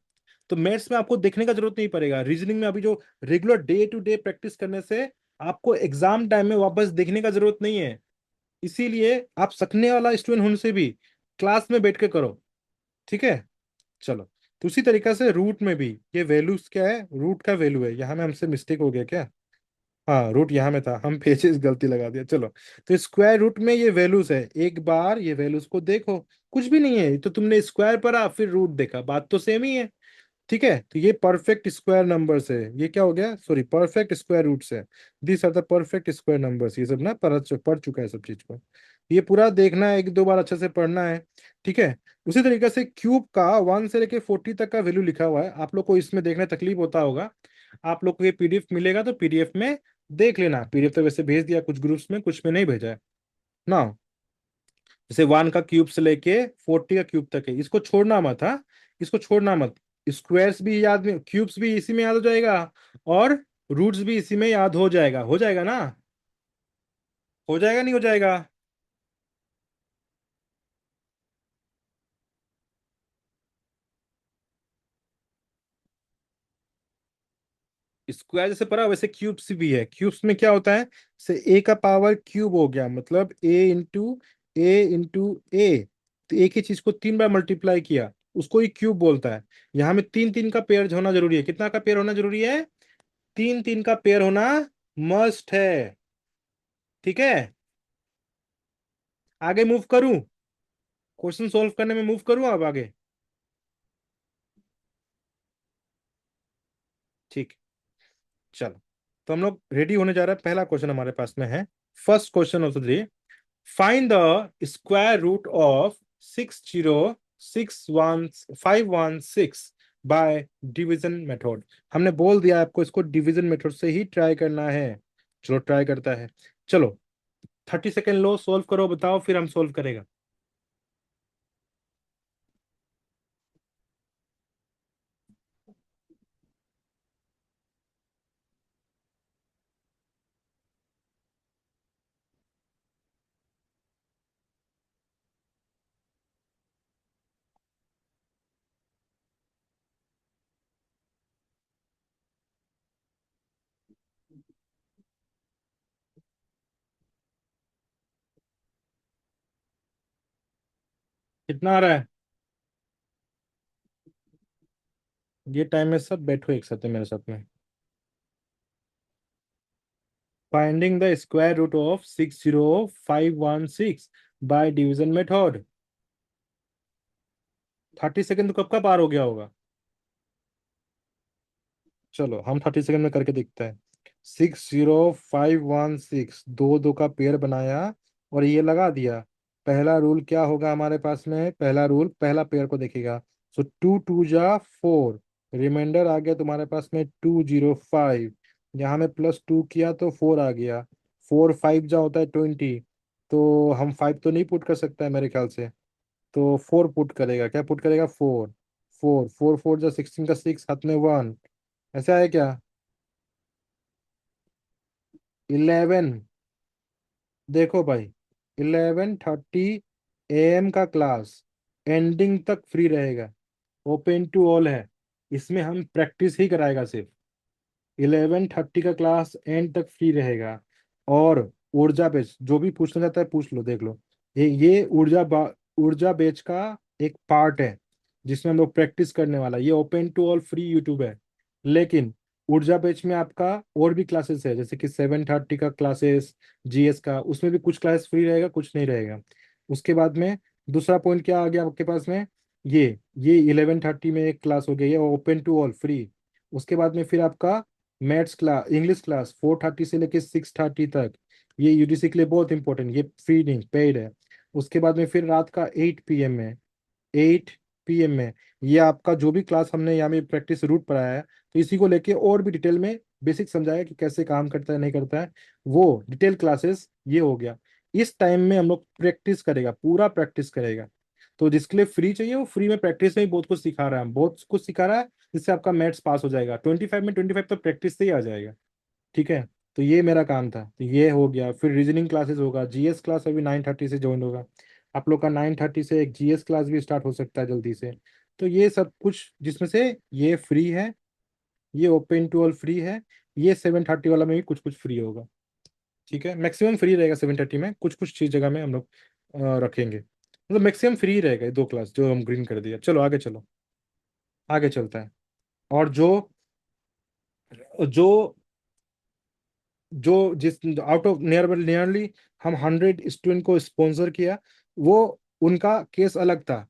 तो मैथ्स में आपको देखने का जरूरत नहीं पड़ेगा, रीजनिंग में अभी जो regular day to day practice करने से आपको एग्जाम टाइम में वापस देखने का जरूरत नहीं है। इसीलिए आप सकने वाला स्टूडेंट होने से भी क्लास में बैठ के करो। ठीक है, चलो। तो उसी तरीका से रूट में भी ये वैल्यूज क्या है, रूट का वैल्यू है। यहाँ में हमसे मिस्टेक हो गया क्या? हाँ, रूट यहाँ में था, हम पेजेस गलती लगा दिया। चलो, तो स्क्वायर रूट में ये वैल्यूज है, एक बार ये वैल्यूज को देखो। कुछ भी नहीं है, तो तुमने स्क्वायर पढ़ा फिर रूट देखा, बात तो सेम ही है। ठीक है, तो ये परफेक्ट स्क्वायर नंबर्स है, ये क्या हो गया, सॉरी परफेक्ट स्क्वायर रूट्स है। This are the perfect square numbers. ये सब ना पढ़ चुका है सब चीज को। ये पूरा देखना है, एक दो बार अच्छे से पढ़ना है। ठीक है। उसी तरीके से क्यूब का 1 से लेके 40 तक का वैल्यू लिखा हुआ है, आप लोग को इसमें देखने तकलीफ होता होगा। आप लोग को ये पीडीएफ मिलेगा तो पीडीएफ में देख लेना। पीडीएफ तो वैसे भेज दिया कुछ ग्रुप्स में, कुछ में नहीं भेजा है ना। जैसे 1 का क्यूब से लेके 40 का क्यूब तक है, इसको छोड़ना मत। हाँ, इसको छोड़ना मत। स्क्वायर्स भी याद में, क्यूब्स भी इसी में याद हो जाएगा, और रूट्स भी इसी में याद हो जाएगा ना? हो जाएगा नहीं हो जाएगा? स्क्वायर जैसे पढ़ा वैसे क्यूब्स भी है। क्यूब्स में क्या होता है, से ए का पावर क्यूब हो गया, मतलब ए इंटू ए। तो एक ही चीज को 3 बार मल्टीप्लाई किया, उसको ही क्यूब बोलता है। यहाँ में तीन तीन का पेयर होना जरूरी है। कितना का पेयर होना जरूरी है? तीन तीन का पेयर होना मस्ट है। ठीक है, आगे मूव करूं? क्वेश्चन सॉल्व करने में मूव करूं अब आगे? ठीक, चलो। तो हम लोग रेडी होने जा रहे हैं। पहला क्वेश्चन हमारे पास में है, first question of the day. Find the square root of 6061516 by division method. हमने बोल दिया आपको इसको डिवीजन मेथड से ही ट्राई करना है। चलो ट्राई करता है। चलो 30 सेकेंड लो, सोल्व करो, बताओ, फिर हम सोल्व करेगा। कितना आ रहा है? ये टाइम में सब बैठो एक साथ में मेरे साथ में। Finding the square root of 60516 by division method. 30 second तो कब का पार हो गया होगा। चलो हम 30 सेकेंड में करके देखते हैं। 60516, दो दो का पेयर बनाया और ये लगा दिया। पहला रूल क्या होगा हमारे पास में? पहला रूल पहला पेयर को देखेगा। सो 2 2 जा 4, रिमाइंडर आ गया तुम्हारे पास में 205। यहाँ में +2 किया तो 4 आ गया। 4 5 जा होता है 20। तो हम 5 तो नहीं पुट कर सकता है मेरे ख्याल से। तो 4 पुट करेगा। क्या पुट करेगा? 4। 4 4 4 जा 16 का 6, हाथ में 1। ऐसा है क्या? 11। देखो भाई, 11:30 AM का क्लास एंडिंग तक फ्री रहेगा, ओपन टू ऑल है। इसमें हम प्रैक्टिस ही कराएगा सिर्फ। 11:30 का क्लास एंड तक फ्री रहेगा। और ऊर्जा बेच जो भी पूछना चाहता है पूछ लो, देख लो। ये ऊर्जा बेच का एक पार्ट है जिसमें हम लोग प्रैक्टिस करने वाला है। ये open to all free YouTube है। लेकिन ऊर्जा बेच में आपका और भी क्लासेस है, जैसे कि 7:30 का क्लासेस, जीएस का, उसमें भी कुछ क्लास फ्री रहेगा, कुछ नहीं रहेगा। उसके बाद में दूसरा पॉइंट क्या आ गया आपके पास में? ये 11:30 में एक क्लास हो गया, ये ओपन टू ऑल फ्री। उसके बाद में फिर आपका मैथ्स क्लास, इंग्लिश क्लास 4:30 से लेके 6:30 तक। ये यूडीसी के लिए बहुत इंपॉर्टेंट, ये फ्री नहीं पेड है। उसके बाद में फिर रात का 8 PM में, 8 PM में ये आपका जो भी क्लास हमने यहाँ में प्रैक्टिस रूट पढ़ाया है, तो इसी को लेके और भी डिटेल में बेसिक समझाया कि कैसे काम करता है नहीं करता है, वो डिटेल क्लासेस ये हो गया। इस टाइम में हम लोग प्रैक्टिस करेगा, पूरा प्रैक्टिस करेगा। तो जिसके लिए फ्री चाहिए वो फ्री में प्रैक्टिस में ही बहुत कुछ सिखा रहा है, बहुत कुछ सिखा रहा है, जिससे आपका मैथ्स पास हो जाएगा। 25 में 25 तो प्रैक्टिस से ही आ जाएगा। ठीक है। तो ये मेरा काम था, तो ये हो गया। फिर रीजनिंग क्लासेस होगा, जीएस क्लास अभी 9:30 से ज्वाइन होगा। आप लोग का 9:30 से एक जीएस क्लास भी स्टार्ट हो सकता है जल्दी से। तो ये सब कुछ जिसमें से ये फ्री है, ये ओपन टू ऑल फ्री है। ये 7:30 वाला में भी कुछ कुछ फ्री होगा। ठीक है, मैक्सिमम फ्री रहेगा 7:30 में, कुछ कुछ चीज जगह में हम लोग रखेंगे, मतलब मैक्सिमम फ्री रहेगा ये दो क्लास जो हम ग्रीन कर दिया। चलो आगे चलो, आगे चलता है। और जो जो जो जिस आउट ऑफ नियरली हम 100 स्टूडेंट को स्पॉन्सर किया, वो उनका केस अलग था।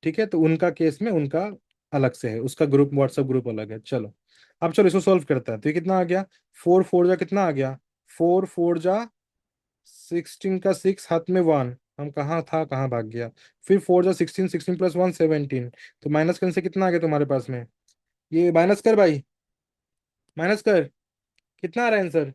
ठीक है, तो उनका केस में उनका अलग से है, उसका ग्रुप, व्हाट्सएप ग्रुप अलग है। चलो अब चलो इसको सॉल्व करता है। तो ये कितना आ गया? 4 4 जा कितना आ गया? 4 4 जा 16 का 6, हाथ में 1। हम कहाँ था कहाँ भाग गया। फिर 4 जा 16, 16 + 1 17। तो माइनस करने से कितना आ गया तुम्हारे पास में? ये माइनस कर भाई, माइनस कर। कितना आ रहा है आंसर?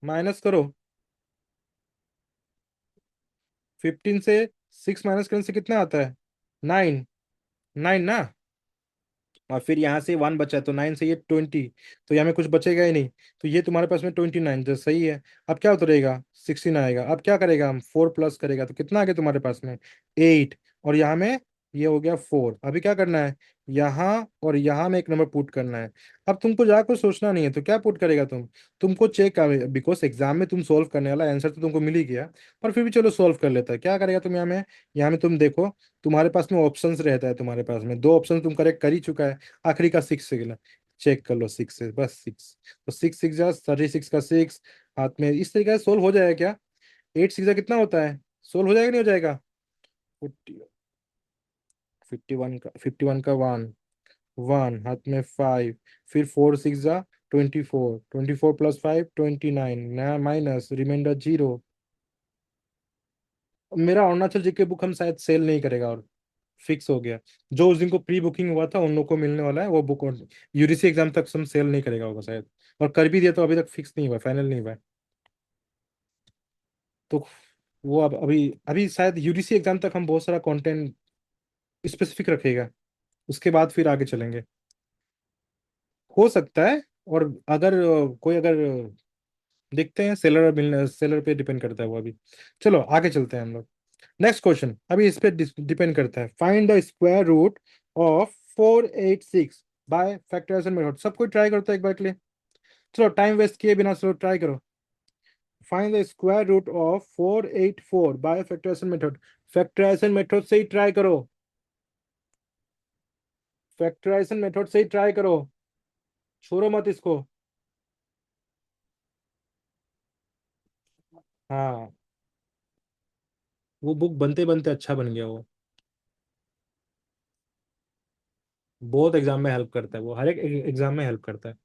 माइनस करो। 15 से 6 माइनस करने से कितना आता है? 9। 9 ना। और फिर यहाँ से 1 बचा, तो 9 से ये 20। तो यहाँ में कुछ बचेगा ही नहीं। तो ये तुम्हारे पास में 29 जो सही है। अब क्या उतरेगा? 16 आएगा। अब क्या करेगा? हम 4 प्लस करेगा, तो कितना आ गया तुम्हारे पास में? 8। और यहाँ में ये हो गया 4। अभी क्या करना है? यहाँ और यहाँ में एक नंबर पुट करना है। अब तुमको ज्यादा कुछ सोचना नहीं है, तो क्या पुट करेगा तुमको चेक, बिकॉज एग्जाम में तुम सोल्व करने वाला आंसर तो तुमको मिल ही गया। पर फिर भी चलो सोल्व कर लेता है। क्या करेगा तुम यहाँ में तुम देखो, तुम्हारे पास में ऑप्शंस रहता है। तुम्हारे पास में दो ऑप्शन तुम करेक्ट कर ही चुका है। आखिरी का 6 से गिना, चेक कर लो 6 से, बस 6। तो 6 6 जा 36 का 6, हाथ में इस तरीके से सोल्व हो जाएगा क्या? 8 6 जा कितना होता है? सोल्व हो जाएगा नहीं हो जाएगा? 51 का 1 हाथ में 5, फिर 4 6 जा 24, 24 + 5 29, माइनस रिमाइंडर 0। मेरा अरुणाचल जी के बुक हम शायद सेल नहीं करेगा, और फिक्स हो गया। जो उस दिन को प्री बुकिंग हुआ था उन लोग को मिलने वाला है वो बुक, और यूजीसी एग्जाम तक हम सेल नहीं करेगा होगा शायद। और कर भी दिया तो अभी तक फिक्स नहीं हुआ, फाइनल नहीं हुआ है। तो वो अब अभी अभी शायद यूजीसी एग्जाम तक हम बहुत सारा कंटेंट स्पेसिफिक रखेगा, उसके बाद फिर आगे चलेंगे। हो सकता है। और अगर कोई अगर देखते हैं, सेलर मिलने, सेलर पे डिपेंड करता है वो अभी। चलो आगे चलते हैं हम लोग। नेक्स्ट क्वेश्चन अभी इस पे डिपेंड करता है। Find the square root of 486 by factorization method. सब कोई ट्राई करता है एक बार के लिए। चलो टाइम वेस्ट किए बिना चलो ट्राई करो। Find the square root of 484 by factorization method. Factorization method से ही ट्राई करो। फैक्टराइजेशन मेथड से ही ट्राई करो। छोड़ो मत इसको। हाँ, वो बुक बनते बनते अच्छा बन गया वो। बहुत एग्जाम में हेल्प करता है वो, हर एक एग्जाम में हेल्प करता है।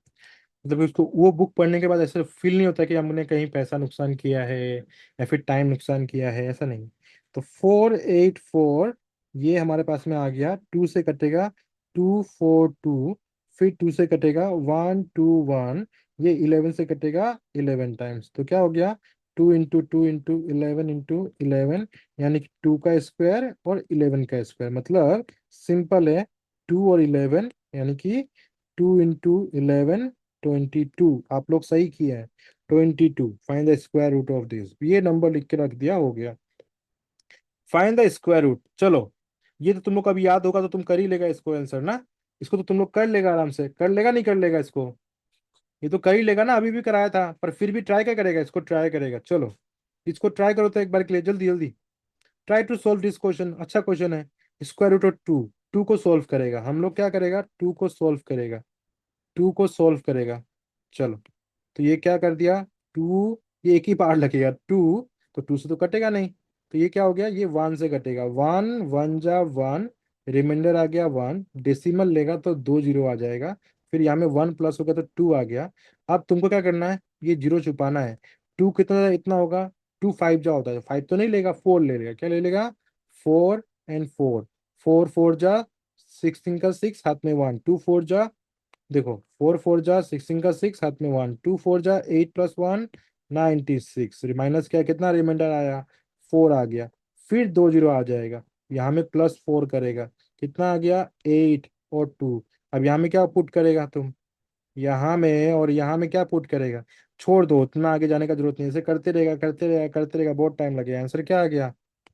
मतलब उसको वो बुक पढ़ने के बाद ऐसा फील नहीं होता कि हमने कहीं पैसा नुकसान किया है या फिर टाइम नुकसान किया है, ऐसा नहीं। तो 484 ये हमारे पास में आ गया, 2 से कटेगा 242, फिर 2 से कटेगा 121, ये 11 से कटेगा 11 टाइम्स, तो क्या हो गया 2 × 2 × 11 × 11, यानी कि 2 का स्क्वायर और 11 का स्क्वायर, मतलब सिंपल है। 2 और 11 यानी कि 2 × 11 22। आप लोग सही किए हैं। 22 find the square root of this, ये नंबर लिख के रख दिया, हो गया। Find the square root. चलो ये तो तुम लोग को अभी याद होगा तो तुम कर ही लेगा इसको आंसर ना। इसको तो तुम लोग कर लेगा, आराम से कर लेगा, नहीं कर लेगा इसको? ये तो कर ही लेगा ना, अभी भी कराया था, पर फिर भी ट्राई क्या करेगा, इसको ट्राई करेगा। चलो इसको ट्राई करो तो एक बार के लिए, जल्दी जल्दी। Try to solve this question, अच्छा क्वेश्चन है। स्क्वायर रूट ऑफ 2, 2 को सोल्व करेगा हम लोग, क्या करेगा 2 को सोल्व करेगा, 2 को सोल्व करेगा। चलो तो ये क्या कर दिया, 2, ये एक ही बार लगेगा 2, तो 2 से तो कटेगा नहीं, तो ये क्या हो गया, ये 1 से कटेगा, 1 1 जा 1, रिमाइंडर आ गया 1, डेसिमल लेगा तो 2 जीरो आ जाएगा, फिर यहाँ में 1 प्लस होगा तो 2 आ गया। अब तुमको क्या करना है, ये जीरो छुपाना है। 2 कितना इतना होगा, 2 5 जा होता है, 5 तो नहीं लेगा, 4 ले लेगा, क्या ले लेगा 4 एंड 4, 4 4 जा 16 का 6, हाथ में 1, 2 4 जा, देखो 4 4 जा 16 का 6, हाथ में 1, 2 4 जा 8 + 1 96, माइनस क्या कितना रिमाइंडर आया, 4 आ गया। फिर 2 जीरो आ जाएगा, यहाँ में +4 करेगा, कितना आ गया 8 और 2। अब यहाँ में क्या पुट करेगा तुम, यहाँ में और यहाँ में क्या पुट करेगा, छोड़ दो, उतना आगे जाने का जरूरत नहीं, ऐसे करते रहेगा करते रहेगा करते रहेगा, बहुत टाइम लगेगा। आंसर क्या आ गया,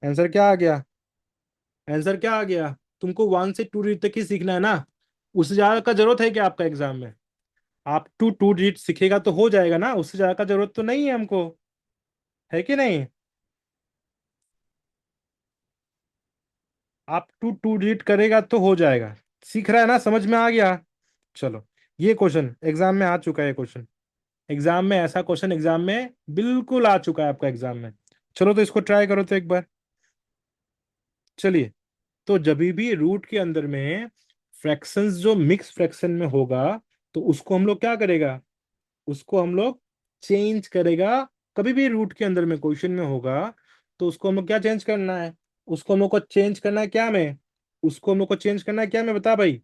आंसर क्या आ गया, आंसर क्या आ गया? तुमको 1 से 2 रीड तक ही सीखना है ना, उससे ज्यादा का जरूरत है क्या आपका एग्जाम में? आप टू रीड सीखेगा तो हो जाएगा ना, उससे ज्यादा का जरूरत तो नहीं है हमको, है कि नहीं? आप टू रीड करेगा तो हो जाएगा। सीख रहा है ना, समझ में आ गया? चलो ये क्वेश्चन एग्जाम में आ चुका है, क्वेश्चन एग्जाम में, ऐसा क्वेश्चन एग्जाम में बिल्कुल आ चुका है आपका एग्जाम में। चलो तो इसको ट्राई करो तो एक बार। चलिए, तो जब भी रूट के अंदर में फ्रैक्शंस जो मिक्स फ्रैक्शन में होगा, तो उसको हम लोग क्या करेगा, उसको हम लोग चेंज करेगा। कभी भी रूट के अंदर में क्वेश्चन में होगा तो उसको हम लोग क्या चेंज करना है, उसको हम लोग को चेंज करना है क्या में, उसको हम लोग को चेंज करना है क्या में, बता भाई।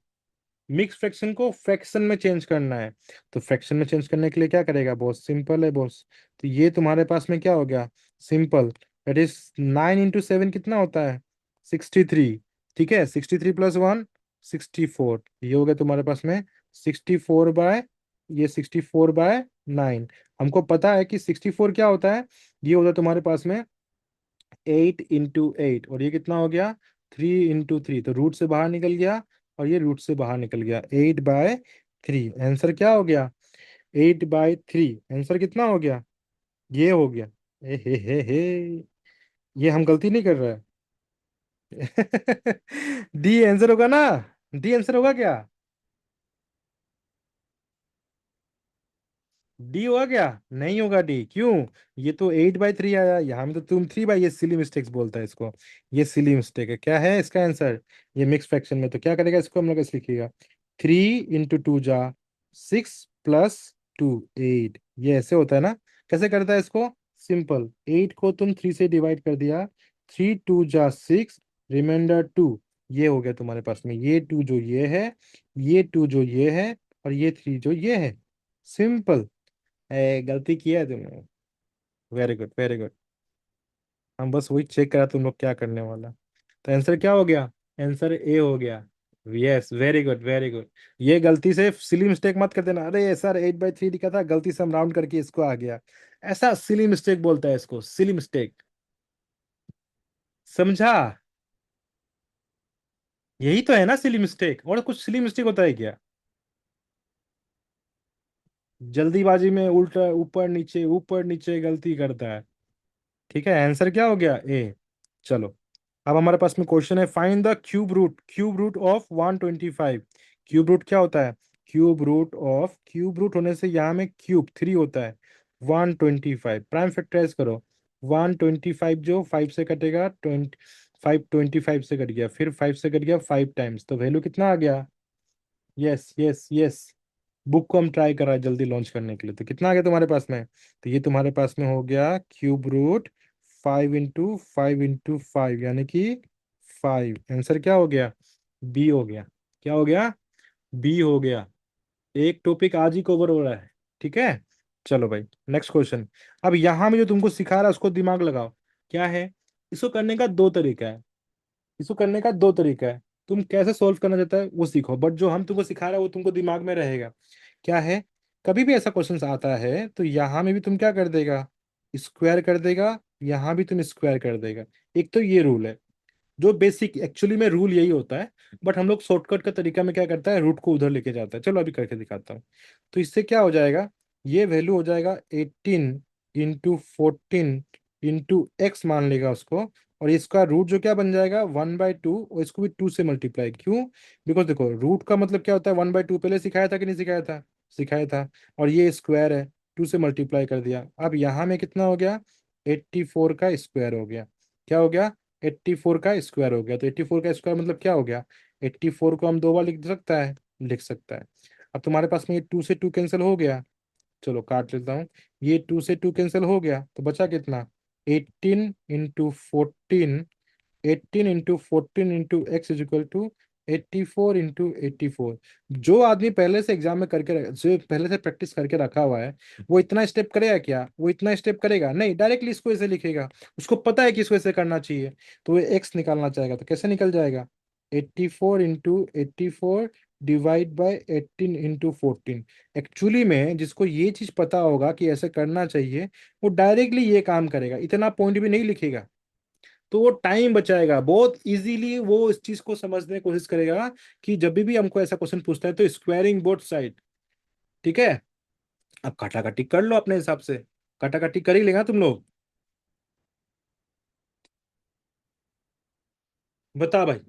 मिक्स फ्रैक्शन को फ्रैक्शन में चेंज करना है। तो फ्रैक्शन में चेंज करने के लिए क्या करेगा, बहुत सिंपल है बॉस। तो ये तुम्हारे पास में क्या हो गया, सिंपल, दैट इज 9 × 7 कितना होता है, 63। ठीक है, 63 + 1 64, ये हो गया तुम्हारे पास में 64 बाय, ये 64/9। हमको पता है कि 64 क्या होता है, ये होता है तुम्हारे पास में 8 × 8, और ये कितना हो गया 3 × 3, तो रूट से बाहर निकल गया, और ये रूट से बाहर निकल गया, 8/3। आंसर क्या हो गया, 8/3। आंसर कितना हो गया, ये हो गया। ए हे, ये हम गलती नहीं कर रहे हैं। डी आंसर होगा ना, डी आंसर होगा क्या? डी होगा क्या? नहीं होगा डी, क्यों? ये तो 8/3 आया, यहाँ में तो तुम 3/, ये सिली मिस्टेक्स बोलता है इसको। ये सिली मिस्टेक है। क्या है इसका आंसर? ये मिक्स फ्रैक्शन में तो क्या करेगा इसको हम लोग, ऐसे लिखिएगा 3 × 2 = 6 + 2 = 8। ये ऐसे होता है ना? कैसे करता है इसको? सिंपल, 8 को तुम 3 से डिवाइड कर दिया, 3 × 2 = 6, रिमाइंडर 2। ये हो गया तुम्हारे पास में, ये 2 जो ये है, ये 2 जो ये है, और ये 3 जो ये है। सिंपल। गलती किया है तुमने। Very good, very good. हम बस वही चेक करा तुम लोग क्या करने वाला। तो आंसर क्या हो गया? आंसर ए हो गया। Yes, very good, very good. ये गलती से सिली मिस्टेक मत कर देना, अरे सर 8/3 लिखा था, गलती से हम राउंड करके इसको आ गया। ऐसा सिली मिस्टेक बोलता है इसको, सिली मिस्टेक। समझा? यही तो है ना सिली मिस्टेक, और कुछ सिली मिस्टेक होता है क्या? जल्दीबाजी में उल्टा ऊपर नीचे गलती करता है। ठीक है, आंसर क्या हो गया? ए। चलो, अब हमारे पास में क्वेश्चन है, find the cube root of 125। Cube root क्या होता है? क्यूब रूट होने से यहाँ में क्यूब 3 होता है, 125 प्राइम फैक्टराइज करो। 125 जो 5 से कटेगा, 25 से कट गया, फिर 5 से कट गया 5 टाइम्स, तो वैल्यू कितना आ गया? Yes yes yes. बुक को हम ट्राई कर रहे हैं जल्दी लॉन्च करने के लिए, तो कितना आ गया तुम्हारे पास में? तो ये तुम्हारे पास में हो गया क्यूब रूट 5 × 5 × 5, यानी कि 5। आंसर क्या हो गया? बी हो गया। क्या हो गया? बी हो गया। एक टॉपिक आज ही कवर हो रहा है। ठीक है, चलो भाई, नेक्स्ट क्वेश्चन। अब यहां में जो तुमको सिखा रहा है उसको दिमाग लगाओ। क्या है? इसको करने का दो तरीका है। इसको करने का दो तरीका है। तुम कैसे सोल्व करना चाहता है वो सीखो, बट जो हम तुमको सिखा रहे हैं वो तुमको दिमाग में रहेगा। क्या है? कभी भी ऐसा क्वेश्चन आता है तो यहाँ में भी तुम क्या कर देगा? स्क्वायर कर देगा। यहाँ भी तुम स्क्वायर कर देगा। एक तो ये रूल है, जो बेसिक एक्चुअली में रूल यही होता है, बट हम लोग शॉर्टकट का तरीका में क्या करता है, रूट को उधर लेके जाता है। चलो अभी करके दिखाता हूँ। तो इससे क्या हो जाएगा? ये वैल्यू हो जाएगा 18 × 14 × x मान लेगा उसको। और इसका रूट जो क्या बन जाएगा, 1/2, और इसको भी 2 से मल्टीप्लाई। क्यों? बिकॉज देखो, रूट का मतलब क्या होता है, 1/2 पहले सिखाया था कि नहीं सिखाया था? सिखाया था। और ये स्क्वायर है, 2 से मल्टीप्लाई कर दिया। अब यहाँ में कितना हो गया? 84 का स्क्वायर हो गया। क्या हो गया? 84 का स्क्वायर हो गया। तो 84 का स्क्वायर मतलब क्या हो गया? 84 को हम 2 बार लिख सकता है, लिख सकता है। अब तुम्हारे पास में ये 2 से 2 कैंसिल हो गया। चलो काट लेता हूँ। ये 2 से 2 कैंसिल हो गया, तो बचा कितना? 18 × 14। 18 × 14 × x = 84 × 84। जो आदमी पहले से एग्जाम में जो पहले से प्रैक्टिस करके रखा हुआ है, वो इतना स्टेप करेगा क्या? वो इतना स्टेप करेगा नहीं, डायरेक्टली इसको ऐसे लिखेगा। उसको पता है कि इसको ऐसे करना चाहिए। तो वो एक्स निकालना चाहेगा तो कैसे निकल जाएगा? 84 × 84 / 18 × 14। एक्चुअली में जिसको ये चीज पता होगा कि ऐसे करना चाहिए, वो डायरेक्टली ये काम करेगा, इतना पॉइंट भी नहीं लिखेगा। तो वो टाइम बचाएगा, बहुत इजीली वो इस चीज को समझने की कोशिश करेगा कि जब भी हमको ऐसा क्वेश्चन पूछता है तो स्क्वायरिंग बोथ साइड। ठीक है, अब काटाकाटी कर लो अपने हिसाब से। काटाकाटी कर ही लेगा तुम लोग। बता भाई।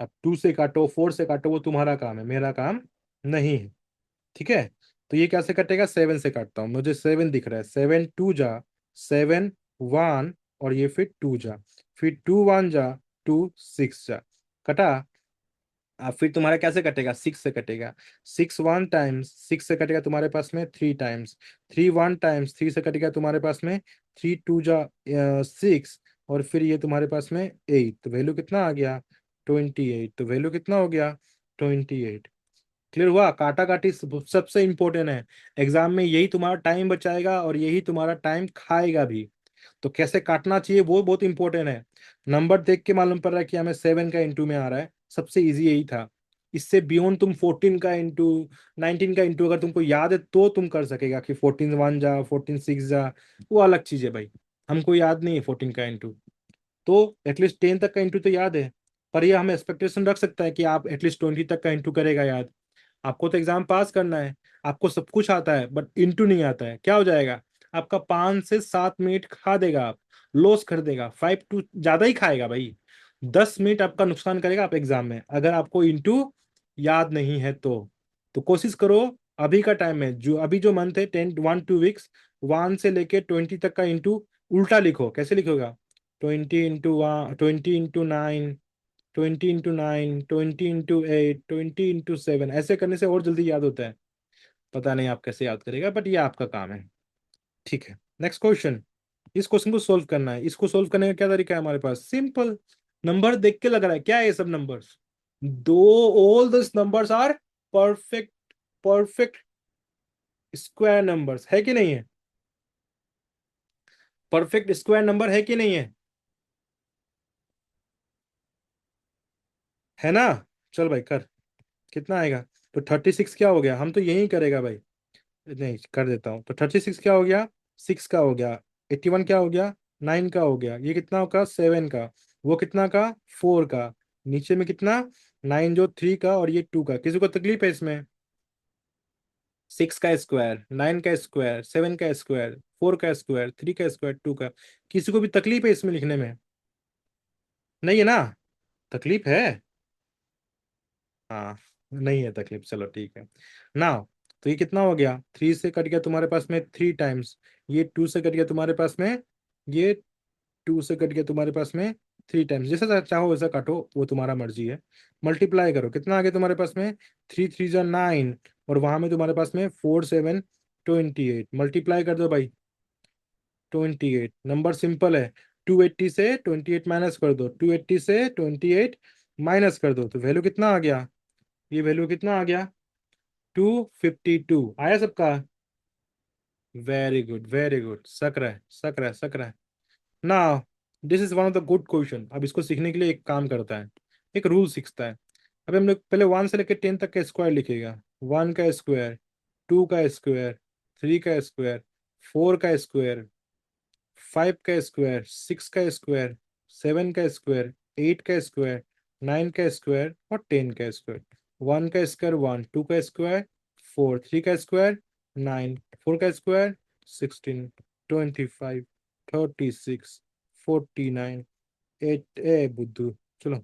अब 2 से काटो, 4 से काटो, वो तुम्हारा काम है, मेरा काम नहीं है। ठीक है, तो ये कैसे कटेगा? 7 से काटता हूँ, मुझे 7 दिख रहा है। 7 × 2 = 7, 1, और ये फिर 2 जा, फिर 2 × 1 = 2, 6 जा, कटा। अब फिर तुम्हारा कैसे कटेगा? 6 से कटेगा। 6 से कटेगा तुम्हारे पास में 3 टाइम्स। 3 से कटेगा तुम्हारे पास में 3 × 2 = 6, और फिर ये तुम्हारे पास में 8। तो वैल्यू कितना आ गया? 28। तो वैल्यू कितना हो गया? 28। क्लियर हुआ? काटा काटी सबसे इंपॉर्टेंट है। एग्जाम में यही तुम्हारा टाइम बचाएगा और यही तुम्हारा टाइम खाएगा भी। तो कैसे काटना चाहिए वो बहुत इंपॉर्टेंट है। नंबर देख के मालूम पड़ रहा है कि हमें 7 का इंटू में आ रहा है, सबसे इजी यही था। इससे बियॉन्ड तुम 14 का इंटू, 19 का इंटू अगर तुमको याद है तो तुम कर सकेगा कि 14 1 जा, 14 6 जा, वो अलग चीज है भाई। हमको याद नहीं है 14 का इंटू, तो एटलीस्ट 10 तक का इंटू तो याद है। पर ये हमें एक्सपेक्टेशन रख सकता है कि आप एटलीस्ट 20 तक का इंटू करेगा याद। आपको तो एग्जाम पास करना है, आपको सब कुछ आता है, बट इंटू नहीं आता है। क्या हो जाएगा? आपका 5 से 7 मिनट खा देगा, आप लॉस कर देगा। 5 to ज्यादा ही खाएगा भाई। 10 मिनट आपका नुकसान करेगा आप एग्जाम में, अगर आपको इंटू याद नहीं है तो। तो कोशिश करो, अभी का टाइम है, जो अभी जो मंथ है 10 1 2 वीक्स, 1 से लेके 20 तक का इंटू उल्टा लिखो। कैसे लिखोगा? 20 इंटू 9, 20 इंटू 8, 20 इंटू 7, ऐसे करने से और जल्दी याद होता है। पता नहीं आप कैसे याद करेगा, बट ये आपका काम है। ठीक है, नेक्स्ट क्वेश्चन। इस क्वेश्चन को सोल्व करना है। इसको सोल्व करने का क्या तरीका है हमारे पास? सिंपल। नंबर देख के लग रहा है क्या है ये सब नंबर्स? दो, all this numbers are perfect, perfect square numbers, है कि नहीं है? परफेक्ट स्क्वायर नंबर है कि नहीं है? है ना? चल भाई कर। कितना आएगा? तो 36 क्या हो गया? हम तो यही करेगा भाई। नहीं, कर देता हूँ। तो 36 क्या हो गया? 6 का हो गया। 81 क्या हो गया? 9 का हो गया। ये कितना होगा? 7 का। वो कितना का? 4 का। नीचे में कितना? 9 जो 3 का, और ये 2 का। किसी को तकलीफ है इसमें? 6 का स्क्वायर, 9 का स्क्वायर, 7 का स्क्वायर, 4 का स्क्वायर, 3 का स्क्वायर, 2 का। किसी को भी तकलीफ है इसमें लिखने में? नहीं है ना? तकलीफ है? हाँ, नहीं है तकलीफ, चलो ठीक है। नाउ, तो ये कितना हो गया? 3 से कट गया तुम्हारे पास में 3 टाइम्स। ये 2 से कट गया तुम्हारे पास में, ये 2 से कट गया तुम्हारे पास में 3 टाइम्स। जैसा चाहो वैसा काटो, वो तुम्हारा मर्जी है। मल्टीप्लाई करो, कितना आ गया तुम्हारे पास में? 3 3 जा 9, और वहां में तुम्हारे पास में 4 7 28। मल्टीप्लाई कर दो भाई। 28 नंबर सिंपल है। 280 से 28 माइनस कर दो, 280 से 28 माइनस कर दो, तो वैल्यू कितना आ गया? ये वैल्यू कितना आ गया? 252 आया सबका? Very good, very good. सक रहा है, सक रहा है, सक रहा है। ना, this is one of the good question. अब इसको सीखने के लिए एक काम करता है, एक रूल सीखता है। अभी हम लोग पहले 1 से लेकर 10 तक का स्क्वायर लिखेगा। 1 का स्क्वायर, 2 का स्क्वायर, 3 का स्क्वायर, 4 का स्क्वायर, 5 का स्क्वायर, 6 का स्क्वायर, 7 का स्क्वायर, 8 का स्क्वायर, 9 का स्क्वायर, और 10 का स्क्वायर। 1 का स्क्वायर 1, 2 का स्क्वायर 4, 3 का स्क्वायर 9, 4 का स्क्वायर 16, 25, 36, 49, एट ए बुद्धू, चलो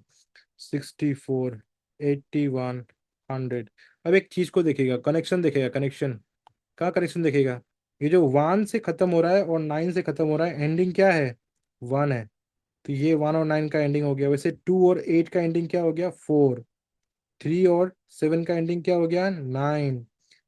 64, 81, 100। अब एक चीज को देखेगा, कनेक्शन देखेगा, कनेक्शन। का कनेक्शन देखेगा? ये जो 1 से खत्म हो रहा है और 9 से खत्म हो रहा है, एंडिंग क्या है? 1 है। तो ये 1 और 9 का एंडिंग हो गया। वैसे 2 और 8 का एंडिंग क्या हो गया? 4। 3 और 7 का एंडिंग क्या हो गया? 9।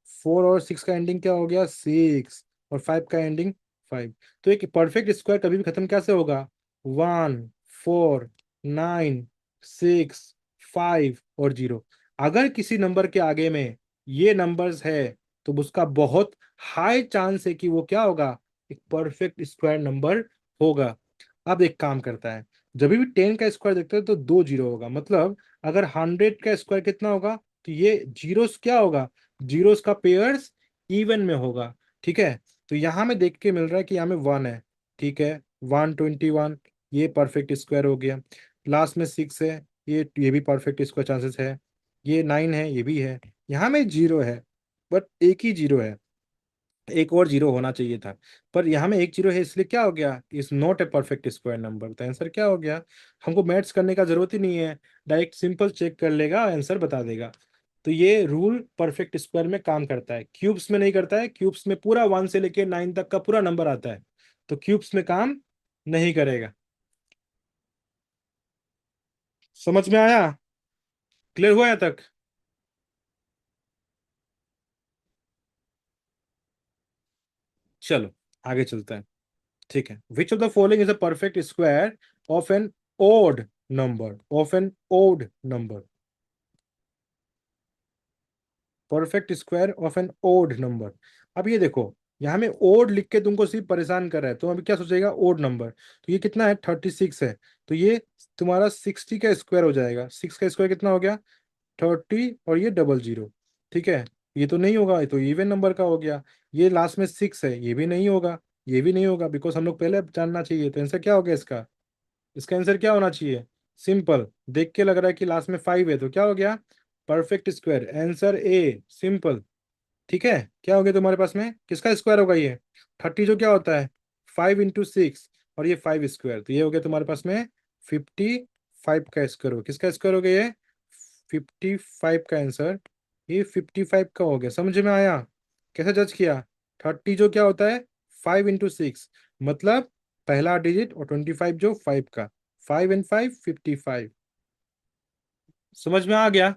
4 और 6 का एंडिंग क्या हो गया? 6। और 5 का एंडिंग 5। तो एक परफेक्ट स्क्वायर कभी भी खत्म कैसे होगा? 1 4 9 6 5 और 0। अगर किसी नंबर के आगे में ये नंबर्स है, तो उसका बहुत हाई चांस है कि वो क्या होगा? एक परफेक्ट स्क्वायर नंबर होगा। अब एक काम करता है, जब भी 10 का स्क्वायर देखते हैं तो 2 जीरो होगा। मतलब अगर 100 का स्क्वायर कितना होगा? तो ये जीरोस क्या होगा? जीरोस का पेयर्स इवन में होगा। ठीक है, तो यहाँ में देख के मिल रहा है कि यहाँ में 1 है। ठीक है, 121, ये परफेक्ट स्क्वायर हो गया। लास्ट में 6 है, ये भी परफेक्ट स्क्वायर चांसेस है। ये 9 है, ये भी है। यहाँ में जीरो है, बट एक ही जीरो है। एक और जीरो होना चाहिए था, पर यहाँ में एक जीरो है, इसलिए क्या हो गया? Is not a perfect square number. तो आंसर क्या हो गया? हमको मैथ्स करने का जरूरत ही नहीं है, डायरेक्ट सिंपल चेक कर लेगा, आंसर बता देगा। तो ये रूल परफेक्ट स्क्वायर में काम करता है, क्यूब्स में नहीं करता है। क्यूब्स में पूरा 1 से लेके 9 तक का पूरा नंबर आता है, तो क्यूब्स में काम नहीं करेगा। समझ में आया? क्लियर हुआ यहाँ तक? चलो आगे चलते हैं। ठीक है, which of the following is a perfect square of an odd number? Of an odd number, perfect square of an odd number. अब ये देखो, यहाँ में ओड लिख के तुमको सिर्फ परेशान कर रहा है, तो अभी क्या सोचेगा? Odd number. तो ये कितना है? 36 है। तो ये तुम्हारा 60 का स्क्वायर हो जाएगा। 6 का स्क्वायर कितना हो गया? 30, और ये डबल जीरो। ठीक है, ये तो नहीं होगा, ये तो इवन नंबर का हो गया। ये लास्ट में 6 है, ये भी नहीं होगा। ये भी नहीं होगा, बिकॉज हम लोग पहले जानना चाहिए। तो आंसर क्या हो गया इसका? इसका आंसर क्या होना चाहिए? सिंपल, देख के लग रहा है कि लास्ट में 5 है, तो क्या हो गया? Perfect square, answer A, simple. ठीक है, क्या हो गया तुम्हारे पास में? किसका स्क्वायर होगा ये? 30 जो क्या होता है? 5 इंटू 6, और ये 5 स्क्वायर, तो ये हो गया तुम्हारे पास में 55 का स्क्वायर हो। किसका स्क्वायर हो गया ये? 55 का आंसर ये 55 का हो गया, समझ में आया? कैसे जज किया? 30 जो क्या होता है, 5 into 6, मतलब पहला डिजिट, और 25 जो 5 का, 5 and 5 55। समझ में आ गया?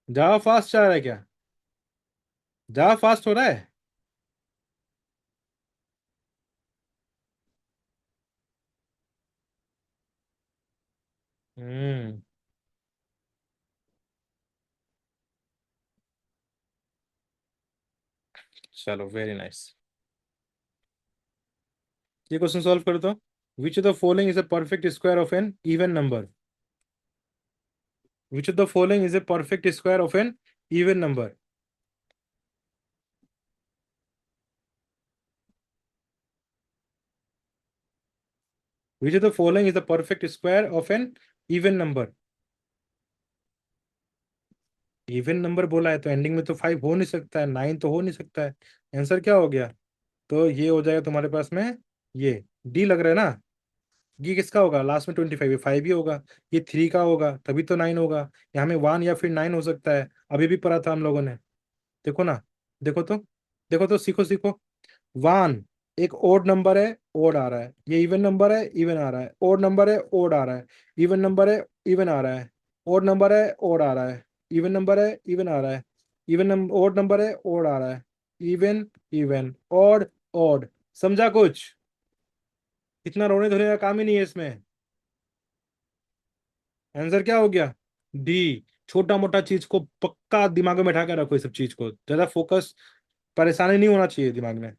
जावा फास्ट चल रहा है क्या? जावा फास्ट हो रहा है? हम्म। चलो, वेरी नाइस। ये क्वेश्चन सॉल्व करो तो। Which of the following is a perfect square of an even number? Which of the following is a perfect square of an even number? Which of the following is the perfect square of an even number? Even number बोला है तो ending में तो 5 हो नहीं सकता है, 9 तो हो नहीं सकता है। आंसर क्या हो गया? तो ये हो जाएगा तुम्हारे पास में, ये डी लग रहा है ना? ये किसका होगा लास्ट में? 25, ये 5 ही होगा। ये 3 का होगा तभी तो 9 होगा। यहाँ में 1 या फिर 9 हो सकता है, अभी भी पढ़ा था हम लोगों ने। देखो ना, देखो तो, देखो तो, सीखो सीखो। 1 एक ओड नंबर है, ओड आ रहा है। ये इवन नंबर है, इवन आ रहा है। ओड नंबर है, ओड आ रहा है। इवन नंबर है, इवन आ रहा है। ओड नंबर है, ओड आ रहा है। इवन नंबर है, इवन आ रहा है। इवन नंबर, ओड नंबर है, ओड आ रहा है। Even, even, odd, odd. समझा कुछ? इतना रोने धोने का काम ही नहीं है इसमें। आंसर क्या हो गया? डी। छोटा मोटा चीज को पक्का दिमाग में बैठा के रखो, इस सब चीज को ज्यादा फोकस, परेशानी नहीं होना चाहिए दिमाग में।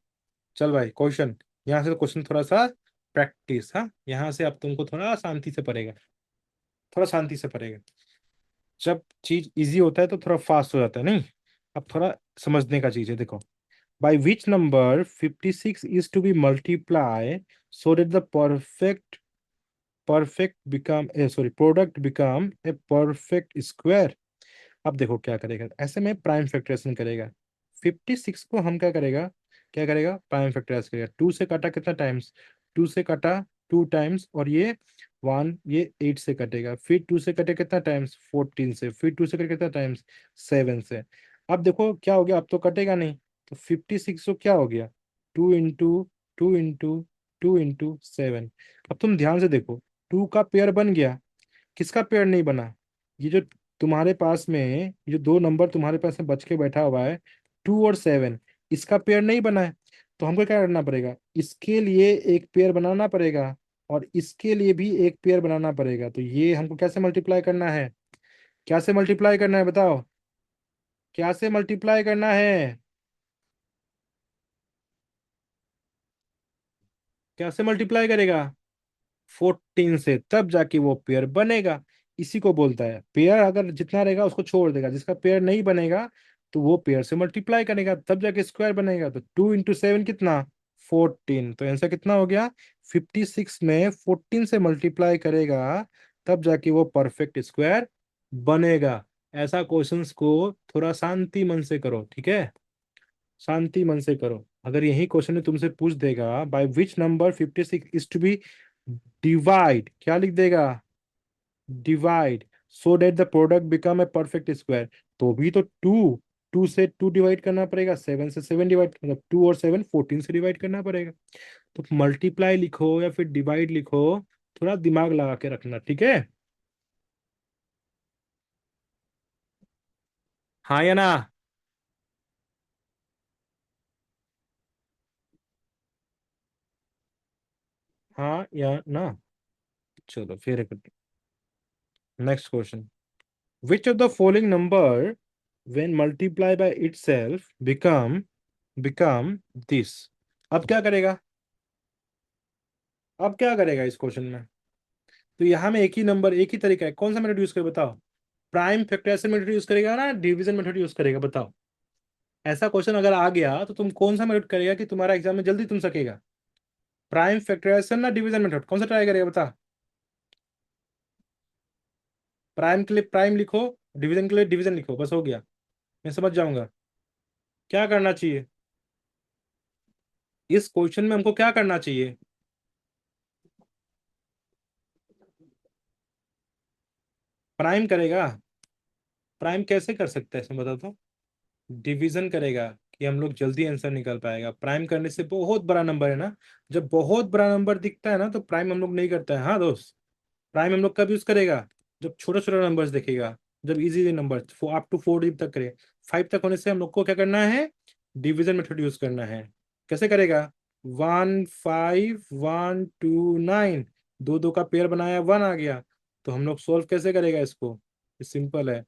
चल भाई, क्वेश्चन। यहाँ से तो क्वेश्चन थोड़ा सा प्रैक्टिस, हाँ, यहाँ से अब तुमको थोड़ा शांति से पड़ेगा, थोड़ा शांति से पड़ेगा। जब चीज इजी होता है तो थोड़ा फास्ट हो जाता है, नहीं? अब थोड़ा समझने का चीज है, देखो। By which number 56 is to be multiply so that the perfect become a sorry product become a perfect square? अब देखो क्या करेगा, ऐसे में प्राइम फैक्टराइजेशन करेगा। 56 को हम क्या करेगा, प्राइम फैक्टराइज करेगा। 2 से काटा कितना टाइम्स? 2 से काटा 2 टाइम्स, और ये 1, ये 8 से कटेगा। फिर 2 से कटे कितना टाइम्स? 14 से। फिर 2 से कटे कितना टाइम्स? 7 से। अब देखो क्या हो गया, अब तो कटेगा नहीं। तो 56 को क्या हो गया, 2 इंटू 2 इंटू 2 इंटू 7। अब तुम ध्यान से देखो, 2 का पेयर बन गया, किसका पेयर नहीं बना? ये जो तुम्हारे पास में, ये जो दो नंबर तुम्हारे पास में बच के बैठा हुआ है, 2 और 7, इसका पेयर नहीं बना है। तो हमको क्या करना पड़ेगा, इसके लिए एक पेयर बनाना पड़ेगा, और इसके लिए भी एक पेयर बनाना पड़ेगा। तो ये हमको कैसे मल्टीप्लाई करना है? कैसे मल्टीप्लाई करना है बताओ? कैसे मल्टीप्लाई करना है? कैसे मल्टीप्लाई करेगा? 14 से, तब जाके वो पेयर बनेगा। इसी को बोलता है पेयर, अगर जितना रहेगा उसको छोड़ देगा, जिसका पेयर नहीं बनेगा तो वो पेयर से मल्टीप्लाई करेगा, तब जाके स्क्वायर बनेगा। तो 2 इंटू 7 कितना? 14। तो आंसर कितना हो गया? 56 में 14 से मल्टीप्लाई करेगा, तब जाके वो परफेक्ट स्क्वायर बनेगा। ऐसा क्वेश्चंस को थोड़ा शांति मन से करो, ठीक है? शांति मन से करो। अगर यही क्वेश्चन तुमसे पूछ देगा, by which number 56 is to be divide, क्या लिख देगा? Divide so that the product become a perfect square. तो भी तो 2 से 2 डिवाइड करना पड़ेगा, 7 से 7 डिवाइड, मतलब 2 और 7 14 से डिवाइड करना पड़ेगा। तो मल्टीप्लाई लिखो या फिर डिवाइड लिखो, थोड़ा दिमाग लगा के रखना, ठीक है? हाँ या ना? हाँ या ना? चलो फिर next question. Which of the following number when multiplied by itself become this? अब क्या करेगा? अब क्या करेगा इस क्वेश्चन में? तो यहाँ में एक ही नंबर, एक ही तरीका है, कौन सा मेथड यूज करेगा बताओ? प्राइम फैक्टराइजेशन मेथड यूज करेगा ना डिवीजन मेथड यूज करेगा, बताओ? ऐसा क्वेश्चन अगर आ गया तो तुम कौन सा मेथड करेगा कि तुम्हारा एग्जाम में जल्दी तुम सकेगा? प्राइम फैक्टराइजेशन ना डिवीजन मेथड, कौन सा ट्राई करेगा बता? प्राइम के लिए प्राइम लिखो, डिवीजन के लिए डिवीजन लिखो, बस हो गया। मैं समझ जाऊंगा। क्या करना चाहिए इस क्वेश्चन में, हमको क्या करना चाहिए? प्राइम करेगा। प्राइम कैसे कर सकते हैं इसमें बता दो। डिवीजन करेगा कि हम लोग जल्दी आंसर निकाल पाएगा। प्राइम करने से बहुत बड़ा नंबर है ना, जब बहुत बड़ा नंबर दिखता है ना तो प्राइम हम लोग नहीं करता है। हाँ दोस्त, प्राइम हम लोग कब यूज करेगा, जब छोटे छोटे नंबर्स देखेगा, जब इजी नंबर अप टू 4 तक करे। 5 तक होने से हम लोग को क्या करना है, डिवीजन मेथड यूज करना है। कैसे करेगा, 1 5 1 2 9, दो दो का पेयर बनाया, 1 आ गया। तो हम लोग सोल्व कैसे करेगा इसको, सिंपल है।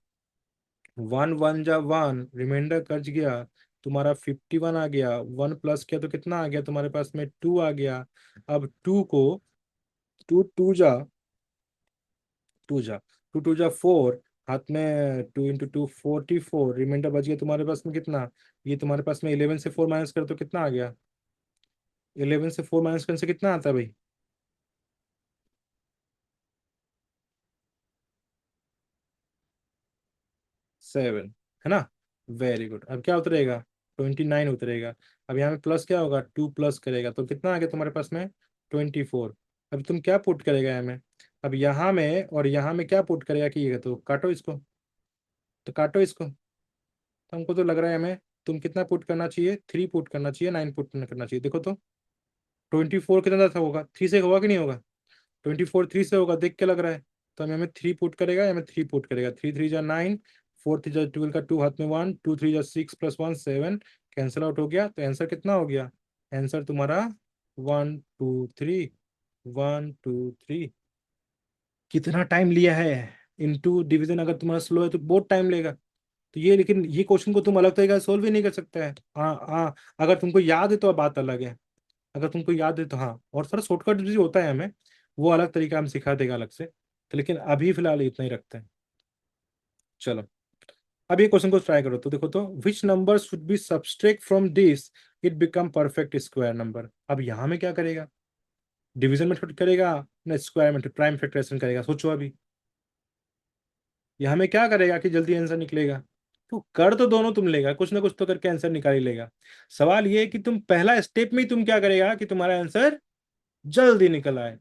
1 1 जा 1, रिमाइंडर कट गया, तुम्हारा 51 आ गया। 1 प्लस किया तो कितना आ गया तुम्हारे पास में, 2 आ गया। अब टू को, टू टू जा टू जा 4, हाथ में 2 × 2 44, रिमाइंडर बच गया तुम्हारे पास में कितना, ये तुम्हारे पास में 11 से 4 माइनस कर तो कितना आ गया, 11 से 4 माइनस करने से कितना आता है भाई, 7, है ना। Very good. अब क्या उतरेगा, 29 उतरेगा। अब यहाँ पे प्लस क्या होगा, 2 प्लस करेगा तो कितना आ गया तुम्हारे पास में, 24। अब तुम क्या पुट करेगा यहाँ में, अब यहाँ में और यहाँ में क्या पुट करेगा कि ये, तो काटो इसको, तो काटो इसको। तो हमको तो लग रहा है हमें, तुम कितना पुट करना चाहिए, 3 पुट करना चाहिए, 9 पुट करना चाहिए। देखो तो 24 कितना था, होगा 3 से, होगा कि नहीं होगा, 24 3 से होगा, देख के लग रहा है। तो हमें हमें 3 पुट करेगा, हमें 3 पुट करेगा, 3 3 जा 9, 4 3 जा 12 का 2 हाथ में 1, 2 3 जा 6 प्लस 1 7, कैंसिल आउट हो गया। तो आंसर कितना हो गया, आंसर तुम्हारा 1 2 3, 1 2 3। कितना टाइम लिया है, इनटू डिवीजन अगर तुम्हारा स्लो है तो बहुत टाइम लेगा। तो ये, लेकिन ये क्वेश्चन को तुम अलग तरीके से सोल्व ही नहीं कर सकता है। हाँ हाँ, अगर तुमको याद है तो बात अलग है, अगर तुमको याद है तो हाँ। और थोड़ा शॉर्टकट भी होता है हमें, वो अलग तरीका हम सिखा देगा अलग से। तो लेकिन अभी फिलहाल इतना ही रखते हैं। चलो, अब ये क्वेश्चन को ट्राई करो तो देखो तो, विच number should be subtract from this it become perfect square number. अब यहाँ में क्या करेगा, डिवीजन मेथड करेगा ना स्क्वायर मेथड, प्राइम फैक्टराइजेशन करेगा, सोचो अभी। यहाँ में क्या करेगा कि जल्दी आंसर निकलेगा, तो कर तो दोनों तुम लेगा, कुछ ना कुछ तो करके आंसर निकाल ही लेगा। सवाल ये है कि तुम पहला स्टेप में ही तुम क्या करेगा कि तुम्हारा आंसर जल्दी निकल आए।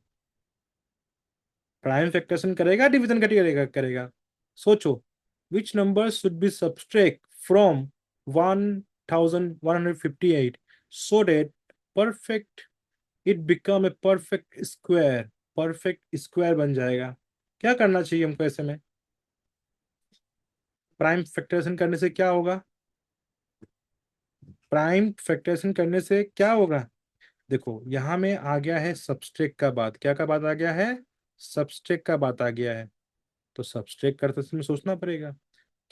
प्राइम फैक्टरेशन करेगा, डिवीजन करेगा करेगा। सोचो, which number should be subtract from 1158 so that perfect it become a perfect square, perfect square बन जाएगा। क्या करना चाहिए हमको ऐसे में, प्राइम फैक्टरेशन करने से क्या होगा, प्राइम फैक्टरेशन करने से क्या होगा। देखो यहाँ में आ गया है सबस्ट्रेक का बात, क्या का बात आ गया है, सबस्ट्रेक का बात आ गया है। तो सबस्ट्रेक करते समय सोचना पड़ेगा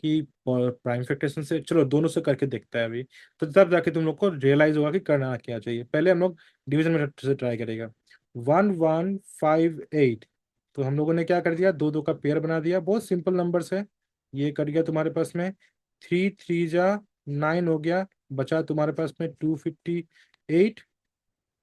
कि प्राइम फैक्टरेशन से, चलो दोनों से करके देखता है अभी। तो तब जाके तुम लोग को रियलाइज होगा कि करना क्या चाहिए। पहले हम लोग डिवीजन मेथड से ट्राई करेगा। 1158, तो हम लोगों ने क्या कर दिया, दो दो का पेयर बना दिया, बहुत सिंपल नंबर्स है। ये कर गया तुम्हारे पास में, 3 3 जा 9 हो गया, बचा तुम्हारे पास में 258,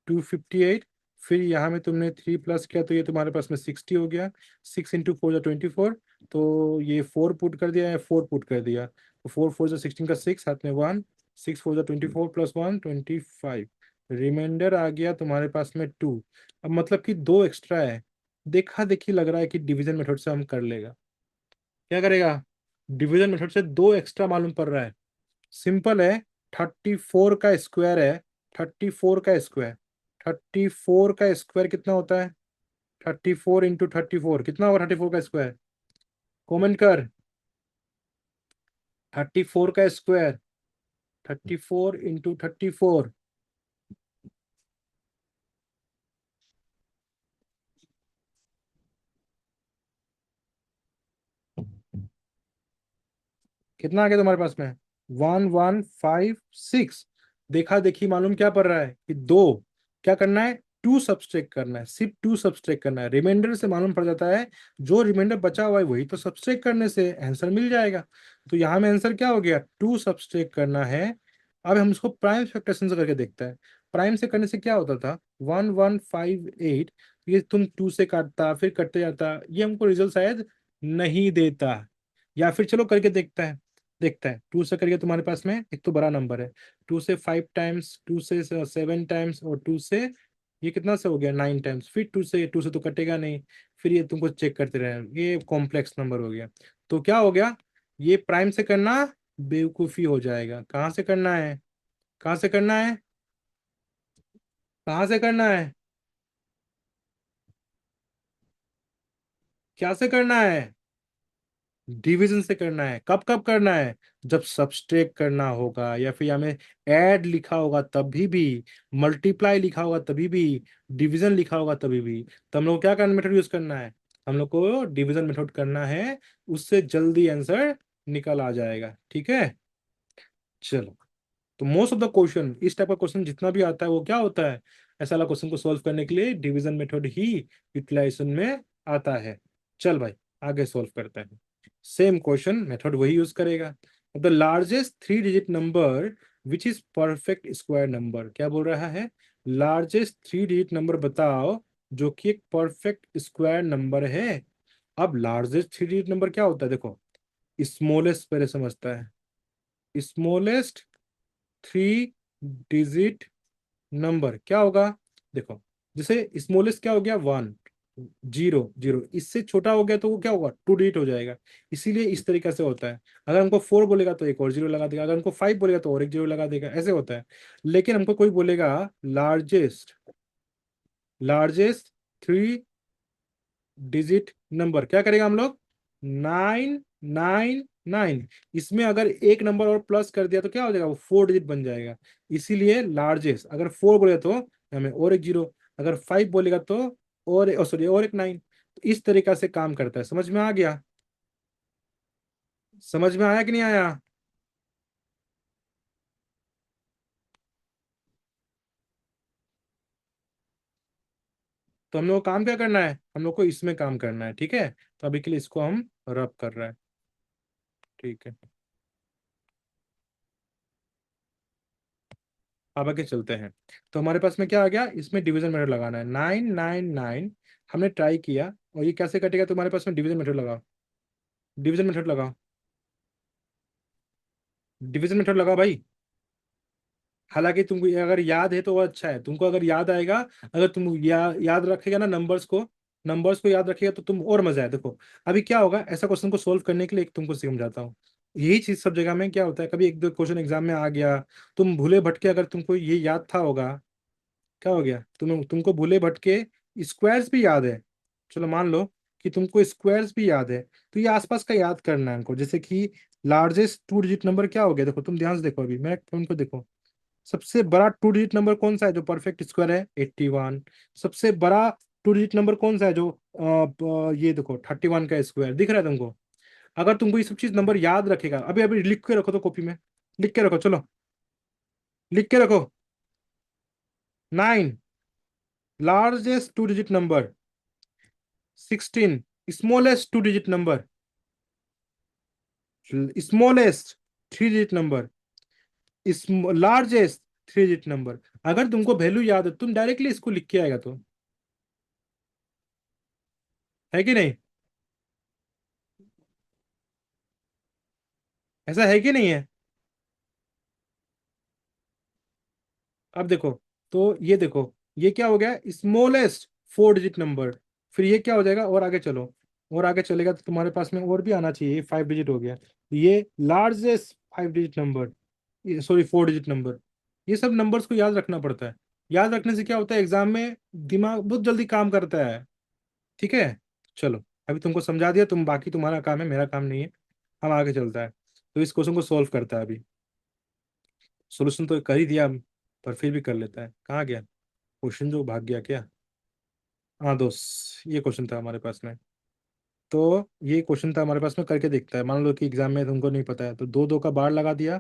258। फिर यहाँ में तुमने 3 प्लस किया तो ये तुम्हारे पास में 60 हो गया, 6 × 4 = 24। तो ये 4 पुट कर दिया या 4 पुट कर दिया, तो 4 4 = 16 का 6 हाथ में 1, 6 4 = 24 प्लस 1 25, रिमाइंडर आ गया तुम्हारे पास में 2। अब मतलब कि दो एक्स्ट्रा है, देखा देखी लग रहा है कि डिवीजन मेथड से हम कर लेगा। क्या करेगा, डिवीजन मेथड से दो एक्स्ट्रा मालूम पड़ रहा है, सिंपल है। 34 का स्क्वायर है, 34 का स्क्वायर, 34 का स्क्वायर कितना होता है, 34 × 34 कितना होगा, 34 का स्क्वायर, कमेंट कर। 34 का स्क्वायर, 34 × 34 कितना आ गया तुम्हारे पास में, 1156। देखा देखी मालूम क्या पड़ रहा है कि दो, क्या करना है, 2 सब्सट्रैक्ट करना है, सिर्फ 2 सब्सट्रैक्ट करना है। रिमाइंडर से मालूम पड़ जाता है, जो रिमाइंडर बचा हुआ है वही तो सब्सट्रैक्ट करने से आंसर मिल जाएगा। तो यहाँ में आंसर क्या हो गया, 2 सब्सट्रैक्ट करना है। अब हम इसको प्राइम फैक्टरेशन से करके देखते हैं। प्राइम से करने से क्या होता था, 1158, ये तुम 2 से काटता फिर कटते जाता, ये हमको रिजल्ट शायद नहीं देता। या फिर चलो करके देखता है, देखता है 2 से करके तुम्हारे पास में एक तो बड़ा नंबर है, 2 से 5 टाइम्स, 2 से 7 टाइम्स, और 2 से ये कितना से हो गया 9 टाइम्स, फिर 2 से तो कटेगा नहीं। फिर ये तुमको चेक करते रहे, ये कॉम्प्लेक्स नंबर हो गया। तो क्या हो गया, ये प्राइम से करना बेवकूफी हो जाएगा। कहाँ से करना है? कहाँ से करना है? कहाँ से करना है? क्या से करना है? डिवीजन से करना है। कब कब करना है? जब सबस्ट्रेक्ट करना होगा, या फिर हमें ऐड लिखा होगा तभी भी, मल्टीप्लाई लिखा होगा तभी भी, डिवीजन लिखा होगा तभी भी। तो हम लोग को क्या करना, मेथड यूज करना है? हम लोग को डिवीजन मेथड करना है। उससे जल्दी आंसर निकल आ जाएगा। ठीक है, चलो। तो मोस्ट ऑफ द क्वेश्चन, इस टाइप का क्वेश्चन जितना भी आता है वो क्या होता है, ऐसा वाला क्वेश्चन को सॉल्व करने के लिए डिवीजन मेथड ही यूटिलाइजेशन में आता है। चल भाई, आगे सॉल्व करते हैं। सेम क्वेश्चन, मेथड वही यूज करेगा। The largest three digit number which is perfect square number, क्या बोल रहा है? लार्जेस्ट थ्री डिजिट नंबर बताओ जो कि एक परफेक्ट स्क्वायर नंबर है। अब लार्जेस्ट थ्री डिजिट नंबर क्या होता है? देखो, स्मॉलेस्ट पहले समझता है। स्मॉलेस्ट थ्री डिजिट नंबर क्या होगा? देखो, जैसे स्मॉलेस्ट क्या हो गया? One, zero zero. इससे छोटा हो गया तो वो क्या होगा? टू डिजिट हो जाएगा। इसीलिए इस तरीके से होता है। अगर हमको फोर बोलेगा तो एक और जीरो लगा देगा, अगर हमको फाइव बोलेगा तो और एक जीरो लगा देगा, ऐसे होता है। लेकिन हमको कोई बोलेगा largest, largest three digit number, क्या करेगा हम लोग? Nine, nine, nine. इसमें अगर एक नंबर और प्लस कर दिया तो क्या हो जाएगा? वो फोर डिजिट बन जाएगा। इसीलिए लार्जेस्ट, अगर फोर बोलेगा तो हमें और एक जीरो, अगर फाइव बोलेगा तो और सॉरी और एक नाइन। तो इस तरीका से काम करता है। समझ में आ गया? समझ में आया कि नहीं आया? तो हम लोग को काम क्या करना है? हम लोग को इसमें काम करना है। ठीक है, तो अभी के लिए इसको हम रब कर रहे हैं। ठीक है, अब आगे चलते हैं। तो हमारे पास में क्या आ गया? इसमें डिवीजन मेथड लगाना है। Nine, nine, nine. हमने ट्राई किया, और ये कैसे कटेगा? तुम्हारे पास में डिवीजन मेथड लगाओ। डिवीजन मेथड लगाओ। डिवीजन मेथड लगाओ भाई। हालांकि तुमको ये अगर याद है तो वो अच्छा है, तुमको अगर याद आएगा। अगर तुम याद रखेगा ना नंबर्स को, नंबर्स को याद रखेगा तो तुम और मजा है। देखो, अभी क्या होगा, ऐसा क्वेश्चन को सोल्व करने के लिए एक तुमको समझाता हूँ। यही चीज सब जगह में क्या होता है, कभी एक दो क्वेश्चन एग्जाम में आ गया, तुम भूले भटके, अगर तुमको ये याद था होगा, क्या हो गया, तुमको भूले भटके स्क्वायर्स भी याद है। चलो मान लो कि तुमको स्क्वायर्स भी याद है, तो ये आसपास का याद करना है हमको। जैसे कि लार्जेस्ट टू डिजिट नंबर क्या हो गया? देखो, तुम ध्यान से देखो, अभी मैं तुमको देखो, सबसे बड़ा टू डिजिट नंबर कौन सा है जो परफेक्ट स्क्वायर है? 81। सबसे बड़ा टू डिजिट नंबर कौन सा है जो ये देखो 31 का स्क्वायर दिख रहा है तुमको? अगर तुमको ये सब चीज नंबर याद रखेगा, अभी अभी लिख के रखो तो कॉपी में, लिख के रखो, चलो लिख के रखो। Nine, largest two digit number. 16, smallest two digit number. Smallest three digit number. Largest three digit number. अगर तुमको वैल्यू याद है, तुम डायरेक्टली इसको लिख के आएगा, तो है कि नहीं? ऐसा है कि नहीं है? अब देखो, तो ये देखो, ये क्या हो गया? Smallest four digit number. फिर ये क्या हो जाएगा? और आगे चलो, और आगे चलेगा तो तुम्हारे पास में और भी आना चाहिए। ये फाइव डिजिट हो गया, ये largest five digit number, sorry four digit number. ये सब नंबर्स को याद रखना पड़ता है। याद रखने से क्या होता है, एग्जाम में दिमाग बहुत जल्दी काम करता है। ठीक है, चलो। अभी तुमको समझा दिया, तुम बाकी तुम्हारा काम है, मेरा काम नहीं है। हम आगे चलता है। तो इस क्वेश्चन को सॉल्व करता है अभी। सोल्यूशन तो कर ही दिया, पर फिर भी कर लेता है। कहाँ गया क्वेश्चन? जो भाग गया क्या? हाँ दोस्त, ये क्वेश्चन था हमारे पास में। तो ये क्वेश्चन था हमारे पास में, करके देखता है। मान लो कि एग्जाम में तुमको नहीं पता है, तो दो दो का बार लगा दिया।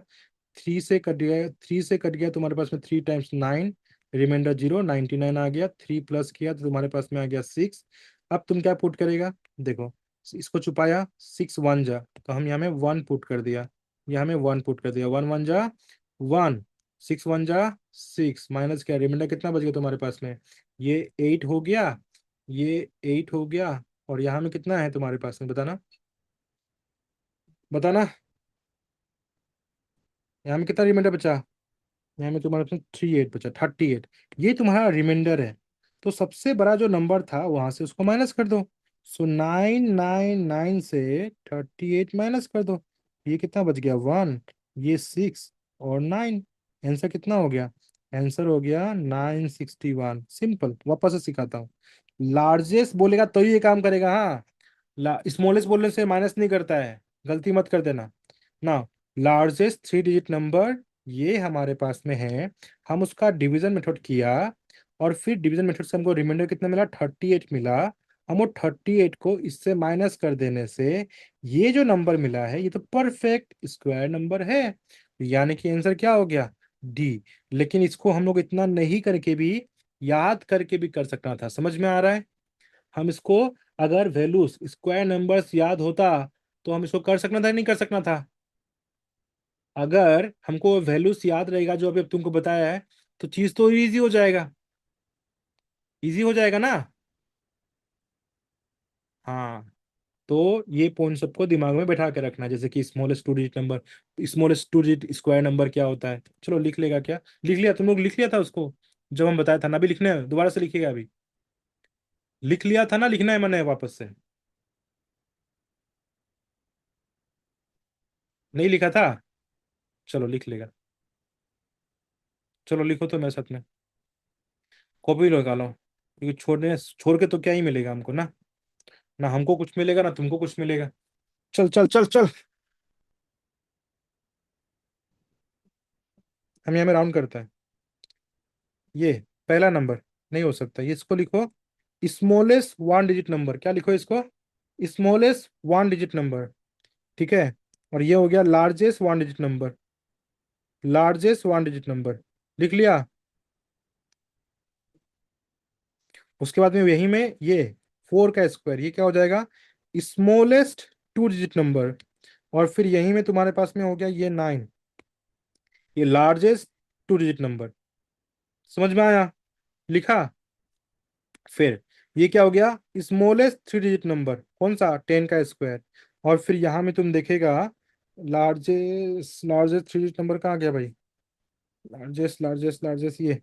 थ्री से कट गया, थ्री से कट गया तुम्हारे पास में, three times nine, remainder zero, 99 आ गया। थ्री प्लस किया तो तुम्हारे पास में आ गया सिक्स। अब तुम क्या पुट करेगा? देखो, इसको छुपाया, सिक्स वन जा, तो हम यहाँ में वन पुट कर दिया। यहाँ में वन पुट कर दिया, वन वन जा वन, सिक्स वन जा सिक्स, माइनस क्या, रिमाइंडर कितना बच गया तुम्हारे पास में? ये एट हो गया, ये एट हो गया। और यहाँ में कितना है तुम्हारे पास में, बताना, बताना। यहाँ में कितना रिमाइंडर बचा? यहाँ में तुम्हारे पास थ्री एट बचा, 38। ये तुम्हारा रिमाइंडर है। तो सबसे बड़ा जो नंबर था वहां से उसको माइनस कर दो। सो नाइन नाइन नाइन से 38 माइनस कर दो। ये कितना बच गया 1, ये 6 और 9। आंसर कितना हो गया? आंसर हो गया 961। सिंपल, वापस से सिखाता हूँ। लार्जेस्ट बोलेगा तो ही ये काम करेगा, हाँ। स्मॉलेस्ट बोलने से माइनस नहीं करता है, गलती मत कर देना ना। लार्जेस्ट थ्री डिजिट नंबर ये हमारे पास में है, हम उसका डिवीजन मेथड किया, और फिर डिवीजन मेथड से हमको रिमाइंडर कितना मिला, 38 मिला। हम वो 38 को इससे माइनस कर देने से ये जो नंबर मिला है ये तो परफेक्ट स्क्वायर नंबर है, यानी कि आंसर क्या हो गया? डी। लेकिन इसको हम लोग इतना नहीं करके भी, याद करके भी कर सकना था, समझ में आ रहा है? हम इसको, अगर वैल्यूज स्क्वायर नंबर्स याद होता तो हम इसको कर सकना था, नहीं कर सकना था? अगर हमको वैल्यूज याद रहेगा जो अभी अब तुमको बताया है, तो चीज तो इजी हो जाएगा, इजी हो जाएगा ना। हाँ, तो ये पॉइंट सबको दिमाग में बैठा के रखना, जैसे कि smallest two digit number, smallest two digit square number क्या होता है। चलो लिख लेगा क्या? लिख लिया? तुम लोग लिख लिया था उसको जब हम बताया था ना? अभी लिखने हैं? दोबारा से लिखिएगा अभी। लिख लिया था ना? लिखना है मैंने वापस से? नहीं लिखा था? चलो लिख लेगा। चलो लिखो तो मेरे साथ में, कॉपी लगा लो, क्योंकि छोड़ के तो क्या ही मिलेगा हमको ना। ना हमको कुछ मिलेगा ना तुमको कुछ मिलेगा। चल चल चल चल। हम यहाँ में राउंड करता है। ये पहला नंबर नहीं हो सकता, ये इसको लिखो स्मॉलेस्ट वन डिजिट नंबर। क्या लिखो इसको? Smallest one digit number. ठीक है। और ये हो गया largest one digit number, largest one digit number. लिख लिया? उसके बाद में यही में ये 4 का स्क्वायर, ये क्या हो जाएगा? Smallest two digit number. और फिर यही में तुम्हारे पास में हो गया ये 9, ये लार्जेस्ट टू डिजिट नंबर। समझ में आया? लिखा? फिर ये क्या हो गया? स्मॉलेस्ट थ्री डिजिट नंबर, कौन सा? 10 का स्क्वायर। और फिर यहाँ में तुम देखेगा largest, largest three digit number कहाँ गया भाई? लार्जेस्ट लार्जेस्ट लार्जेस्ट, ये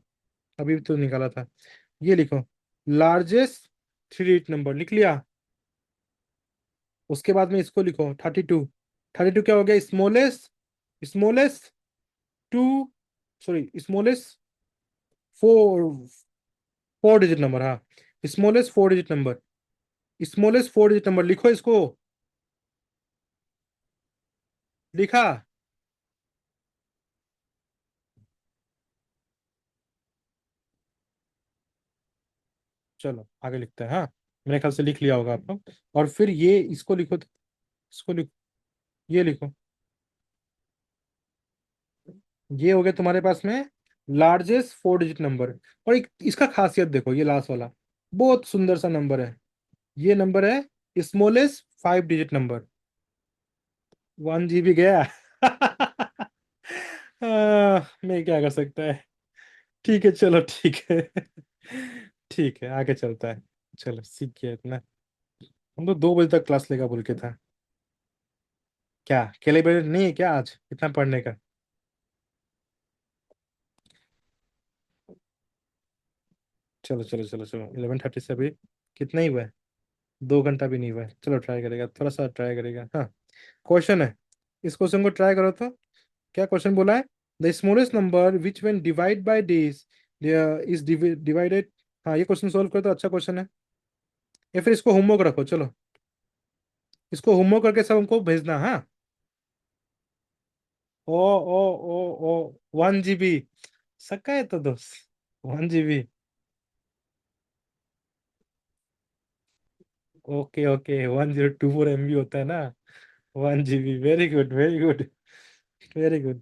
अभी तो निकाला था। ये लिखो लार्जेस्ट थ्री डिजिट नंबर, लिख लिया? उसके बाद में इसको लिखो 32। 32 क्या हो गया? Smallest, smallest two, sorry smallest four, four digit number, हाँ। Smallest four digit number, smallest four digit number लिखो इसको। लिखा? चलो आगे लिखते हैं, हाँ। मेरे ख्याल से लिख लिया होगा आप लोग। और फिर ये इसको लिखो, इसको लिखो, ये लिखो। ये हो गया तुम्हारे पास में लार्जेस्ट फोर डिजिट नंबर। और एक इसका खासियत देखो, ये लास्ट वाला बहुत सुंदर सा नंबर है। ये नंबर है smallest five digit number. 1 GB गया। मैं क्या कर सकता है। ठीक है चलो, ठीक है। ठीक है, आगे चलता है। चलो सीख गया इतना। हम तो 2 बजे तक क्लास लेगा बोल के था। क्या कैलिब्रेट नहीं है क्या आज इतना पढ़ने का? चलो चलो चलो चलो, 11:30 से अभी कितना ही हुआ है? 2 घंटा भी नहीं हुआ है। चलो ट्राई करेगा, थोड़ा सा ट्राई करेगा, हाँ। क्वेश्चन है, इस क्वेश्चन को ट्राई करो तो। क्या क्वेश्चन बोला है? The smallest number which when divide by days is divided. हाँ, ये क्वेश्चन सोल्व करो तो अच्छा क्वेश्चन है। या फिर इसको होमवर्क रखो, चलो इसको होमवर्क करके सब हमको भेजना, हाँ। ओ ओ ओ ओ 1 GB, सक्का है तो दोस्त। 1 GB। ओके ओके, 1024 MB होता है ना? 1 GB, very good very good, very good.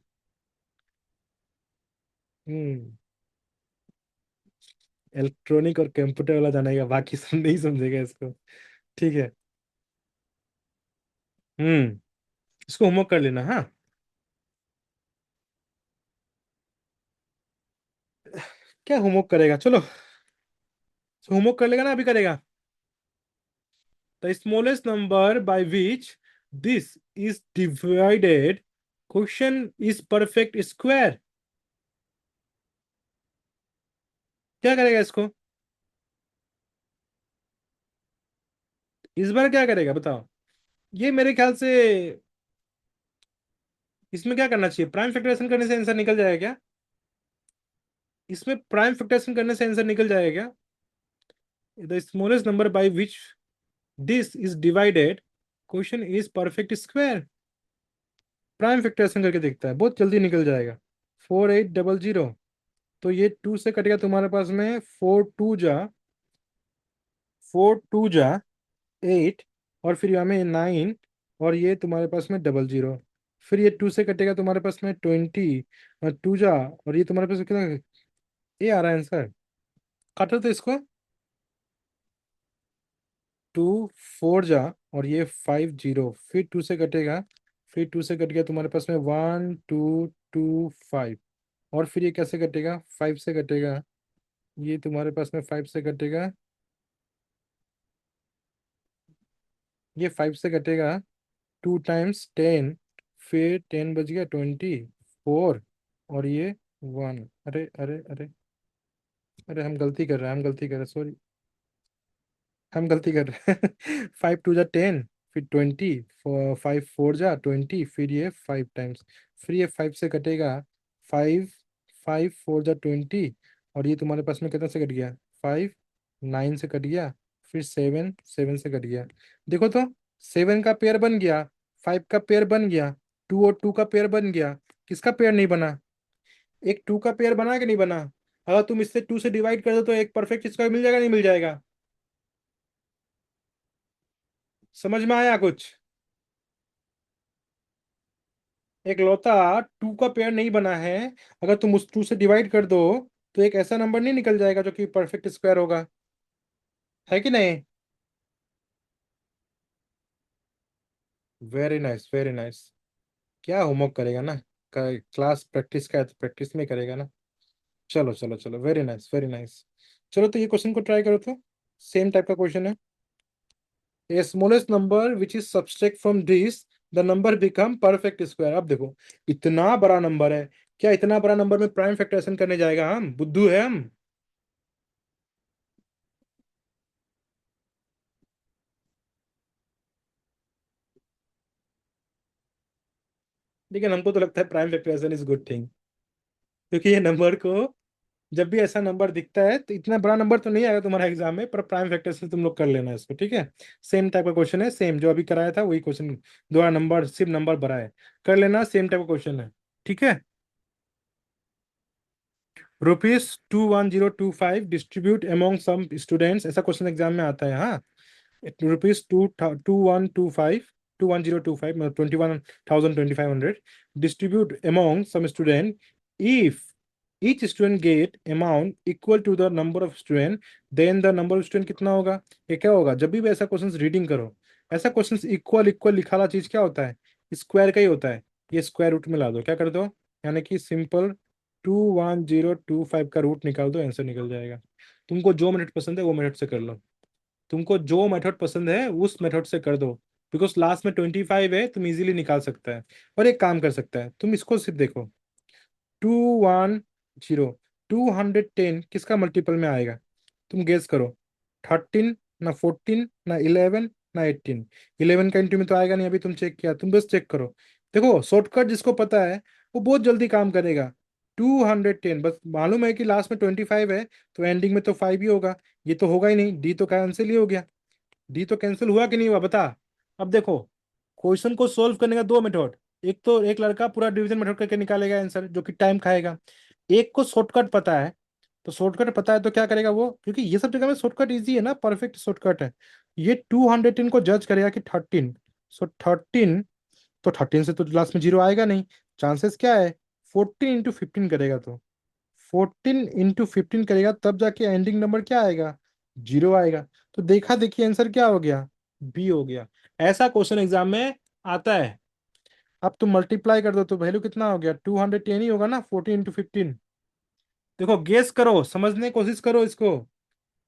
हम्म। इलेक्ट्रॉनिक और कंप्यूटर वाला जानेगा, बाकी सब नहीं समझेगा इसको। ठीक है। हम्म। इसको होमवर्क कर लेना, हाँ। क्या होमवर्क करेगा? चलो होमवर्क कर लेगा ना, अभी करेगा। The smallest number by which this is divided, question is perfect square. क्या करेगा इसको? इस बार क्या करेगा बताओ? ये मेरे ख्याल से इसमें क्या करना चाहिए, प्राइम फैक्टराइजेशन करने से आंसर निकल जाएगा क्या? इसमें प्राइम फैक्टराइजेशन करने से आंसर निकल जाएगा क्या? The smallest number by which this is divided question is perfect square. Prime factorization करके देखता है, बहुत जल्दी निकल जाएगा। 4800, तो ये 2 से कटेगा तुम्हारे पास में, 4 2 जा 8, और फिर यहाँ में 9, और ये तुम्हारे पास में 00। फिर ये 2 से कटेगा तुम्हारे पास में 20, और 2 जा, और ये तुम्हारे पास में कितना, ये आ रहा है आंसर। काटो तो इसको, 2 4 जा, और ये 50, फिर 2 से कटेगा, फिर 2 से कट गया तुम्हारे पास में 1225, और फिर ये कैसे कटेगा, 5 से कटेगा, ये तुम्हारे पास में 5 से कटेगा, ये 5 से कटेगा, 2 टाइम्स 10, फिर 10 बज गया 24, और ये 1। अरे अरे अरे, अरे हम गलती कर रहे हैं, हम गलती कर रहे हैं, सॉरी, हम गलती कर रहे हैं। 5 2 जा 10, फिर 20, 5 4 जा 20, फिर ये 5 टाइम्स, फिर ये 5 से कटेगा, 5, 5 4 जा 20, और ये तुम्हारे पास में कितना से कट गया, 5 9 से कट गया, फिर 7 7 से कट गया। देखो तो, 7 का पेयर बन गया, 5 का पेयर बन गया, 2 और 2 का पेयर बन गया। किसका पेयर नहीं बना? एक 2 का पेयर बना कि नहीं बना? अगर तुम इससे 2 से डिवाइड कर दो तो एक परफेक्ट स्क्वायर मिल जाएगा, नहीं मिल जाएगा? समझ में आया कुछ? एक लौता 2 का पेयर नहीं बना है, अगर तुम उस 2 से डिवाइड कर दो तो एक ऐसा नंबर नहीं निकल जाएगा जो कि परफेक्ट स्क्वायर होगा, है कि नहीं? Very nice, very nice. क्या होमवर्क करेगा ना, क्लास प्रैक्टिस का है तो प्रैक्टिस में करेगा ना। चलो चलो चलो, वेरी नाइस, वेरी नाइस। चलो तो ये क्वेश्चन को ट्राई करो तो, सेम टाइप का क्वेश्चन है। A smallest number which is subtract from this, the number become perfect square. अब देखो, इतना बड़ा नंबर है, क्या इतना बड़ा नंबर में प्राइम फैक्टराइजेशन करने जाएगा? हम बुद्धू है हम? लेकिन हमको तो लगता है prime factorization is good thing, क्योंकि ये नंबर को, जब भी ऐसा नंबर दिखता है तो इतना बड़ा नंबर तो नहीं आएगा तुम्हारा एग्जाम में, पर प्राइम फैक्टराइजेशन तुम लोग कर लेना इसको, ठीक है? सेम टाइप का क्वेश्चन है, सेम जो अभी कराया था वही क्वेश्चन, दोबारा नंबर सिर्फ नंबर भरा है, कर लेना, सेम टाइप का क्वेश्चन है, ठीक है? ₹21025 डिस्ट्रीब्यूट अमॉन्ग सम स्टूडेंट्स, ऐसा क्वेश्चन एग्जाम में आता है, हाँ। ₹21025 मतलब 21,2500 distribute among some student, if each student get amount equal to the number of student, then the number of student कितना होगा? ये क्या होगा, जब भी ऐसा क्वेश्चन रीडिंग करो, ऐसा क्वेश्चन इक्वल इक्वल लिखा वाला चीज क्या होता है? स्क्वायर का ही होता है। ये स्क्वायर रूट में ला दो, क्या कर दो, यानी कि सिंपल 21025 का रूट निकाल दो, आंसर निकल जाएगा। तुमको जो मेथड पसंद है वो मेथड से कर लो, तुमको जो मेथड पसंद है उस मेथड से कर दो, बिकॉज लास्ट में 25 है, तुम इजीली निकाल सकता है। और एक काम कर सकता है, तुम इसको सिर्फ देखो, 210, 210 किसका मल्टीपल में आएगा? तुम गेस करो। 13, ना 14, ना 11, ना 18। 11 का इंटू में तो आएगा नहीं, अभी तुम चेक किया, तुम बस चेक करो। देखो शॉर्टकट जिसको पता है वो बहुत जल्दी काम करेगा। 210, बस मालूम है कि लास्ट में 25 है, तो एंडिंग में तो 5 ही होगा। ये तो होगा ही नहीं, डी तो कैंसिल ही हो गया। डी तो कैंसिल हुआ कि नहीं हुआ, बता। अब देखो, क्वेश्चन को सोल्व करने का दो मेथड, एक तो एक लड़का पूरा डिवीजन मेथड करके निकालेगा आंसर, जो कि टाइम खाएगा। एक को शॉर्टकट पता है, तो शॉर्टकट पता है तो क्या करेगा वो, क्योंकि ये सब जगह में शॉर्टकट इजी है ना, परफेक्ट शॉर्टकट है। ये 210 को जज करेगा कि 13, सो 13, तो 13 से तो लास्ट में जीरो आएगा नहीं, चांसेस क्या है, 14 × 15 करेगा, तो 14 × 15 करेगा, तब जाके एंडिंग नंबर क्या आएगा, जीरो आएगा। तो देखा देखिए आंसर क्या हो गया, बी हो गया। ऐसा क्वेश्चन एग्जाम में आता है। अब तुम मल्टीप्लाई कर दो तो वैल्यू कितना हो गया, 210 ही होगा ना, 14 × 15। देखो गेस करो, समझने की कोशिश करो इसको।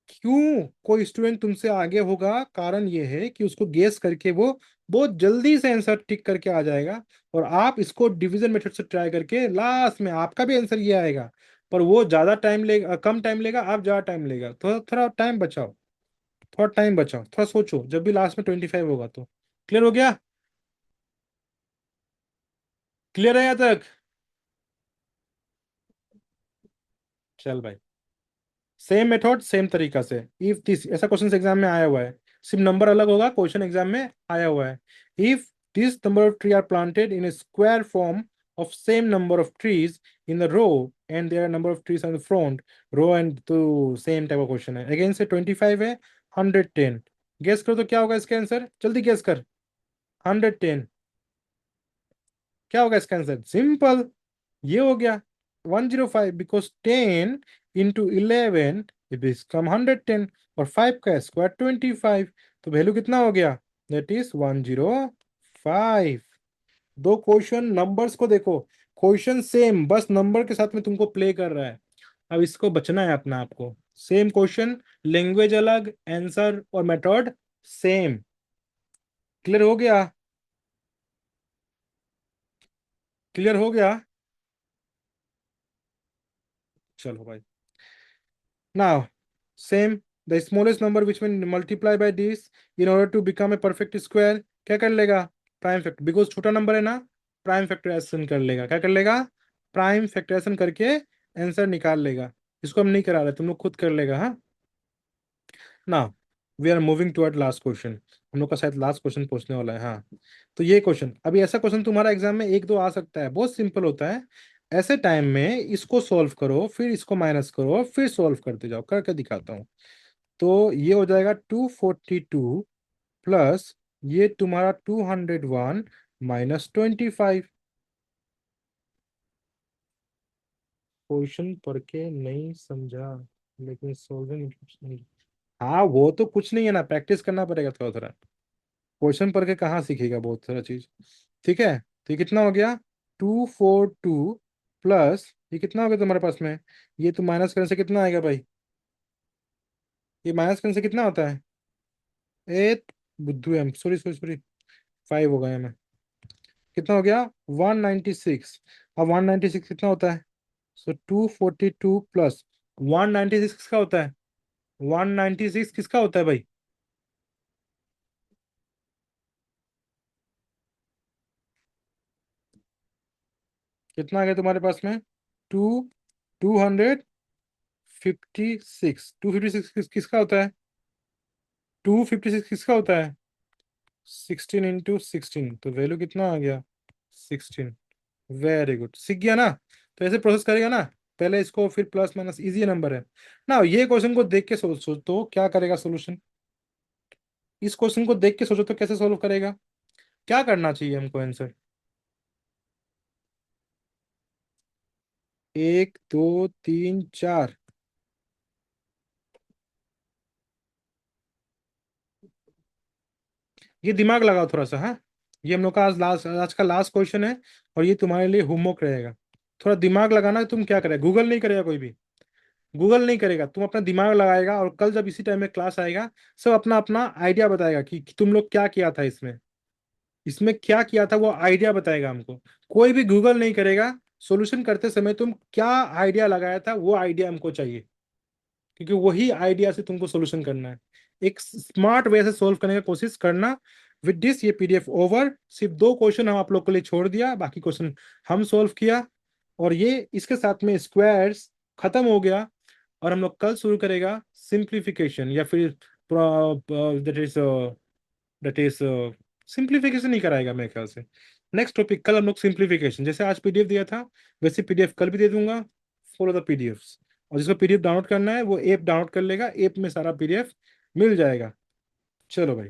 क्यों कोई स्टूडेंट तुमसे आगे होगा, कारण ये है कि उसको गेस करके वो बहुत जल्दी से आंसर टिक करके आ जाएगा, और आप इसको डिवीजन मेथड से ट्राई करके लास्ट में आपका भी आंसर ये आएगा, पर वो ज्यादा टाइम लेगा, कम टाइम लेगा, आप ज्यादा टाइम लेगा, तो थोड़ा टाइम बचाओ, थोड़ा टाइम बचाओ, थोड़ा सोचो, जब भी लास्ट में 25 होगा तो। क्लियर हो गया? क्लियर है यहाँ तक? चल भाई, सेम मेथड सेम तरीका से। इफ दिस, ऐसा क्वेश्चन एग्जाम में आया हुआ है, सिर्फ नंबर अलग होगा, क्वेश्चन एग्जाम में आया हुआ है। If this number of tree are planted in a square form of same number of trees in the row and their number of trees on the front row and, तो same type का question है। Again से 25 है, 110। Guess करो तो क्या होगा इसका आंसर, जल्दी गेस कर। 110, क्या होगा इसका आंसर? सिंपल, ये हो गया 105, बिकॉज 10 इंटू 11 इट बिकम 110, और 5 का स्क्वायर 25, तो वैल्यू कितना हो गया? That is 105। दो क्वेश्चन नंबर्स को देखो, क्वेश्चन सेम, बस नंबर के साथ में तुमको प्ले कर रहा है। अब इसको बचना है अपना आपको। सेम क्वेश्चन, लैंग्वेज अलग, आंसर और मेथड सेम। क्लियर हो गया? क्लियर हो गया? चलो भाई, now, same, the smallest number which when multiply by this in order to become a perfect square, क्या कर लेगा? प्राइम फैक्टर, बिकॉज छोटा नंबर है ना, प्राइम फैक्टराइजेशन कर लेगा। क्या कर लेगा? प्राइम फैक्टराइजेशन करके आंसर निकाल लेगा। इसको हम नहीं करा रहे, तुम लोग खुद कर लेगा। हाँ, ना, we are moving toward last question. हम लोग का शायद लास्ट क्वेश्चन पूछने वाला है। हाँ, तो ये क्वेश्चन, अभी ऐसा क्वेश्चन तुम्हारा एग्जाम में एक दो आ सकता है, बहुत सिंपल होता है। ऐसे टाइम में इसको सॉल्व करो, फिर इसको माइनस करो, फिर सॉल्व करते जाओ, करके दिखाता हूँ। तो ये हो जाएगा 242 प्लस ये तुम्हारा 201 माइनस 25। क्वेश्चन पढ़ के नहीं समझा, लेकिन सॉल्विंग नहीं। हाँ, वो तो कुछ नहीं है ना, प्रैक्टिस करना पड़ेगा थोड़ा थोड़ा। क्वेश्चन पढ़ के कहाँ सीखेगा बहुत सारा चीज। ठीक है, तो ये कितना हो गया? 242 प्लस ये कितना हो गया तुम्हारे पास में? ये तो माइनस करने से कितना आएगा भाई? ये माइनस करने से कितना होता है? एट, बुद्धू है, सॉरी सॉरी सॉरी, 5 हो गया मैं। कितना हो गया? 196। अब 196 कितना होता है? सो 242 प्लस 196 किसका होता है? 196 किसका होता है भाई? कितना आ गया तुम्हारे पास में? टू 256। 256 किसका होता है? 256 किसका होता है? 16 into 16, तो वैल्यू कितना आ गया? 16। वेरी गुड, सीख गया ना? तो ऐसे प्रोसेस करेगा ना, पहले इसको फिर प्लस माइनस, इजी नंबर है ना। ये क्वेश्चन को देख के सोचो तो क्या करेगा सोल्यूशन। इस क्वेश्चन को देख के सोचो तो कैसे सोल्व करेगा, क्या करना चाहिए हमको आंसर? 1 2 3 4। ये दिमाग लगाओ थोड़ा सा। हाँ, ये हम लोग का आज का लास्ट क्वेश्चन है, और ये तुम्हारे लिए होमवर्क रहेगा। थोड़ा दिमाग लगाना। तुम क्या करेगा, गूगल नहीं करेगा कोई भी, गूगल नहीं करेगा, तुम अपना दिमाग लगाएगा, और कल जब इसी टाइम में क्लास आएगा, सब अपना अपना आइडिया बताएगा कि तुम लोग क्या किया था इसमें, इसमें क्या किया था, वो आइडिया बताएगा हमको। कोई भी गूगल नहीं करेगा। सॉल्यूशन करते समय तुम क्या आइडिया लगाया था, वो आइडिया हमको चाहिए, क्योंकि वही आइडिया से तुमको सॉल्यूशन करना है। एक स्मार्ट वे से सॉल्व करने की कोशिश करना। विद दिस ये पीडीएफ ओवर। सिर्फ दो क्वेश्चन हम आप लोग के लिए छोड़ दिया, बाकी क्वेश्चन हम सॉल्व किया, और ये इसके साथ में स्क्वायर्स खत्म हो गया। और हम लोग कल शुरू करेगा सिंप्लीफिकेशन, या फिर दैट इज सिंप्लीफिकेशन ही कराएगा मेरे ख्याल से। नेक्स्ट टॉपिक कल हम लोग सिंप्लीफिकेशन, जैसे आज पीडीएफ दिया था वैसे पीडीएफ कल भी दे दूंगा। फॉलो द पीडीएफ्स, और जिसको पीडीएफ डाउनलोड करना है वो ऐप डाउनलोड कर लेगा, ऐप में सारा पीडीएफ मिल जाएगा। चलो भाई।